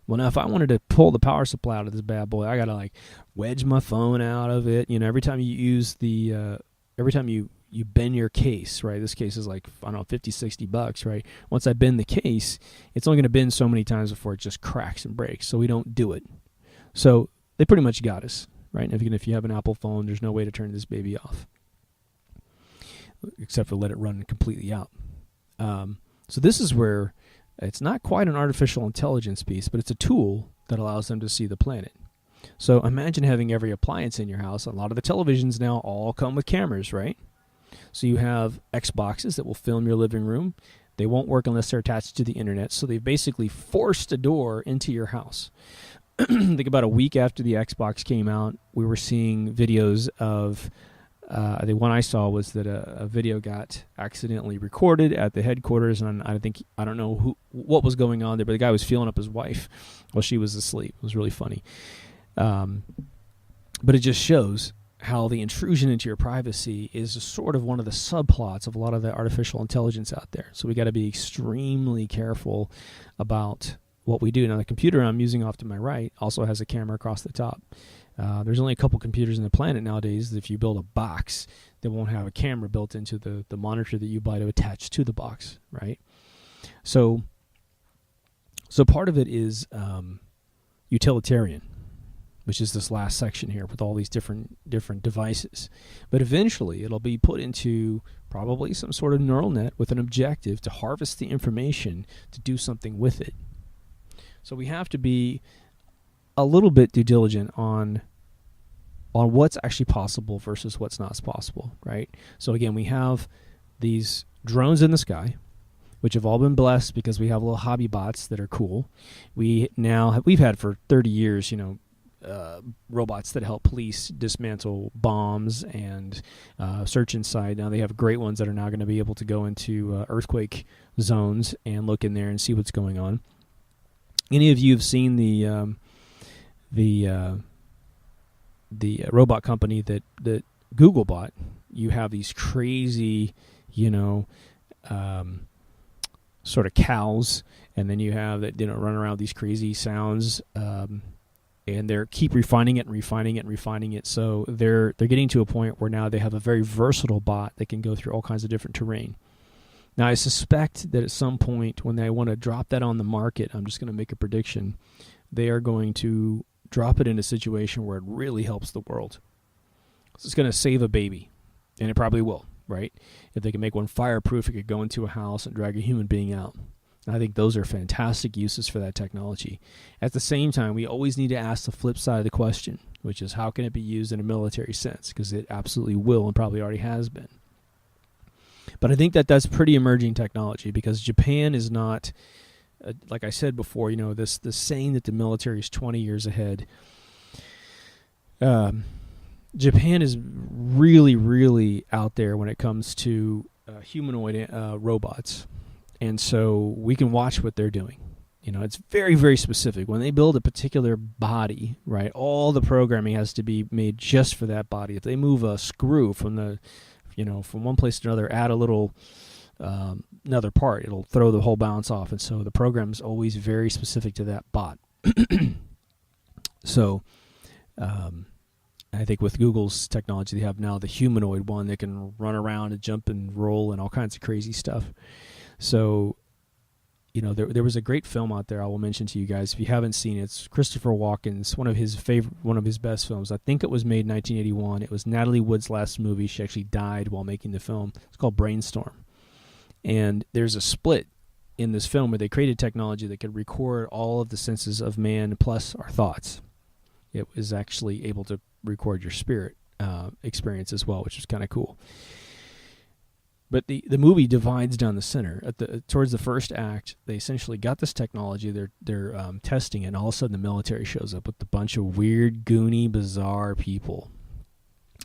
Well, now, if I wanted to pull the power supply out of this bad boy, I got to, wedge my phone out of it. Every time you use every time you bend your case, right? This case is $50, $60, right? Once I bend the case, it's only going to bend so many times before it just cracks and breaks, so we don't do it. So they pretty much got us, right? And if you have an Apple phone, there's no way to turn this baby off, except for let it run completely out. So this is where it's not quite an artificial intelligence piece, but it's a tool that allows them to see the planet. So imagine having every appliance in your house. A lot of the televisions now all come with cameras, right? So you have Xboxes that will film your living room. They won't work unless they're attached to the internet. So they've basically forced a door into your house. I think about a week after the Xbox came out, we were seeing videos of the one I saw was that a video got accidentally recorded at the headquarters, and I don't know what was going on there, but the guy was feeling up his wife while she was asleep. It was really funny. But it just shows how the intrusion into your privacy is sort of one of the subplots of a lot of the artificial intelligence out there. So we got to be extremely careful about what we do. Now, the computer I'm using off to my right also has a camera across the top. There's only a couple computers on the planet nowadays that if you build a box, they won't have a camera built into the monitor that you buy to attach to the box, right? So part of it is utilitarian, which is this last section here with all these different devices. But eventually it'll be put into probably some sort of neural net with an objective to harvest the information to do something with it. So we have to be a little bit due diligent on what's actually possible versus what's not possible, right? So again, we have these drones in the sky, which have all been blessed because we have little hobby bots that are cool. We've had for 30 years, robots that help police dismantle bombs and search inside. Now they have great ones that are now going to be able to go into earthquake zones and look in there and see what's going on. Any of you have seen the robot company that Google bought? You have these crazy, sort of cows, and then you have that run around with these crazy sounds, and they keep refining it. So they're getting to a point where now they have a very versatile bot that can go through all kinds of different terrain. Now, I suspect that at some point when they want to drop that on the market, I'm just going to make a prediction, they are going to drop it in a situation where it really helps the world. It's going to save a baby, and it probably will, right? If they can make one fireproof, it could go into a house and drag a human being out. And I think those are fantastic uses for that technology. At the same time, we always need to ask the flip side of the question, which is how can it be used in a military sense? Because it absolutely will and probably already has been. But I think that's pretty emerging technology because Japan is not, like I said before, this saying that the military is 20 years ahead. Japan is really, really out there when it comes to humanoid robots. And so we can watch what they're doing. It's very, very specific. When they build a particular body, right, all the programming has to be made just for that body. If they move a screw from from one place to another, add a little another part. It'll throw the whole balance off. And so the program's always very specific to that bot. So I think with Google's technology, they have now the humanoid one that can run around and jump and roll and all kinds of crazy stuff. So, you know, there was a great film out there I will mention to you guys. If you haven't seen it, it's Christopher Walken's, one of his best films. I think it was made in 1981. It was Natalie Wood's last movie. She actually died while making the film. It's called Brainstorm. And there's a split in this film where they created technology that could record all of the senses of man plus our thoughts. It was actually able to record your spirit experience as well, which is kind of cool. But the movie divides down the center. Towards the first act, they essentially got this technology. They're testing it, and all of a sudden the military shows up with a bunch of weird, goony, bizarre people.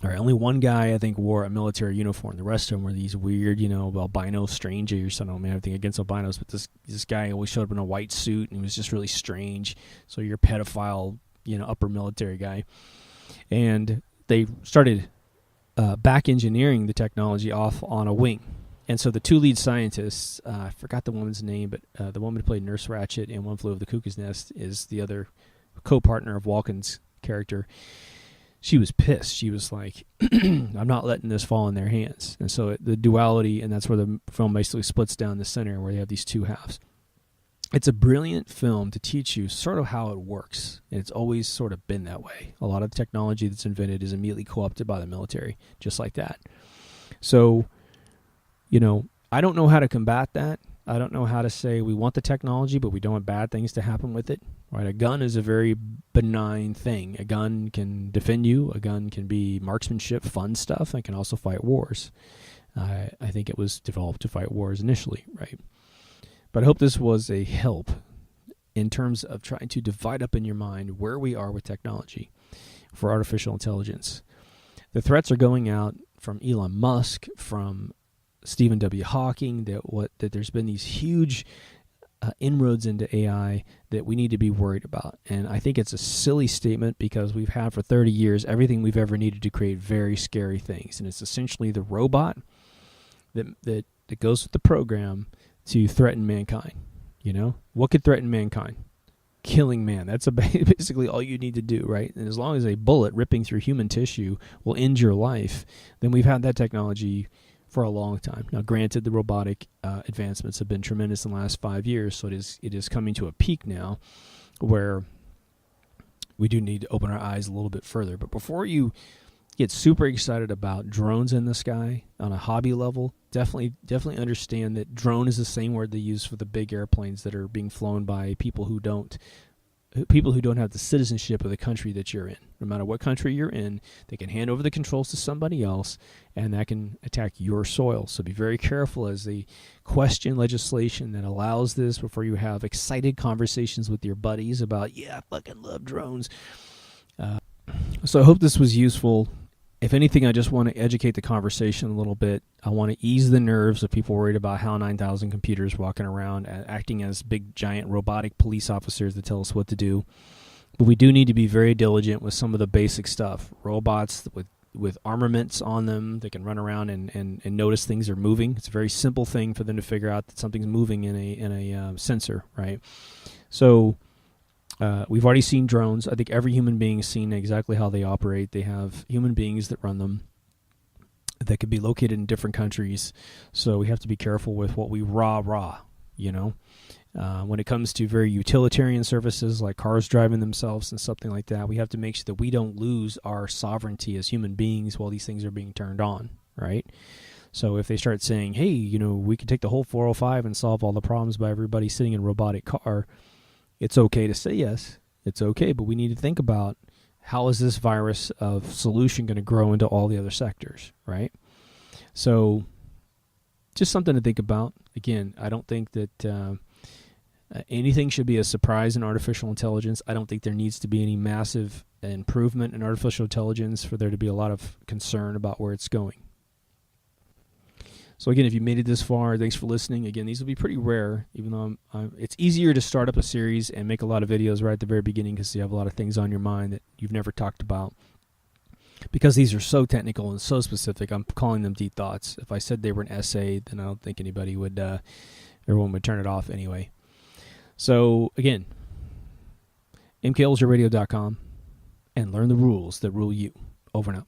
All right, only one guy, I think, wore a military uniform. The rest of them were these weird, albino strangers. I don't have anything against albinos, but this guy always showed up in a white suit, and he was just really strange. So you're a pedophile, upper military guy. And they started back engineering the technology off on a wing. And so the two lead scientists, I forgot the woman's name, but the woman who played Nurse Ratched in One Flew Over the Cuckoo's Nest is the other co-partner of Walken's character. She was pissed. She was like, I'm not letting this fall in their hands. And so the duality, and that's where the film basically splits down the center, where you have these two halves. It's a brilliant film to teach you sort of how it works. And it's always sort of been that way. A lot of the technology that's invented is immediately co-opted by the military, just like that. So, I don't know how to combat that. I don't know how to say we want the technology, but we don't want bad things to happen with it. Right? A gun is a very benign thing. A gun can defend you. A gun can be marksmanship, fun stuff. And can also fight wars. I think it was developed to fight wars initially, right? But I hope this was a help in terms of trying to divide up in your mind where we are with technology for artificial intelligence. The threats are going out from Elon Musk, from Stephen W. Hawking, that there's been these huge inroads into AI that we need to be worried about. And I think it's a silly statement because we've had for 30 years everything we've ever needed to create very scary things. And it's essentially the robot that goes with the program to threaten mankind. What could threaten mankind? Killing man. That's basically all you need to do, right? And as long as a bullet ripping through human tissue will end your life, then we've had that technology for a long time. Now, granted, the robotic advancements have been tremendous in the last 5 years, so it is coming to a peak now where we do need to open our eyes a little bit further. But before you get super excited about drones in the sky on a hobby level, definitely understand that drone is the same word they use for the big airplanes that are being flown by people who don't have the citizenship of the country that you're in. No matter what country you're in, they can hand over the controls to somebody else, and that can attack your soil. So be very careful as they question legislation that allows this before you have excited conversations with your buddies about, yeah, I fucking love drones. So I hope this was useful. If anything, I just want to educate the conversation a little bit. I want to ease the nerves of people worried about HAL 9000 computers walking around acting as big, giant robotic police officers that tell us what to do. But we do need to be very diligent with some of the basic stuff. Robots with armaments on them that can run around and notice things are moving. It's a very simple thing for them to figure out that something's moving in a sensor, right? So we've already seen drones. I think every human being has seen exactly how they operate. They have human beings that run them that could be located in different countries. So we have to be careful with what we rah. When it comes to very utilitarian services like cars driving themselves and something like that, we have to make sure that we don't lose our sovereignty as human beings while these things are being turned on, right? So if they start saying, hey, we can take the whole 405 and solve all the problems by everybody sitting in a robotic car, it's okay to say yes. It's okay, but we need to think about how is this virus of solution going to grow into all the other sectors, right? So just something to think about. Again, I don't think that anything should be a surprise in artificial intelligence. I don't think there needs to be any massive improvement in artificial intelligence for there to be a lot of concern about where it's going. So again, if you made it this far, thanks for listening. Again, these will be pretty rare, even though it's easier to start up a series and make a lot of videos right at the very beginning because you have a lot of things on your mind that you've never talked about. because these are so technical and so specific. I'm calling them deep thoughts. If I said they were an essay, then I don't think anybody would. Everyone would turn it off anyway. So again, mklsradio.com, and learn the rules that rule you. Over and out.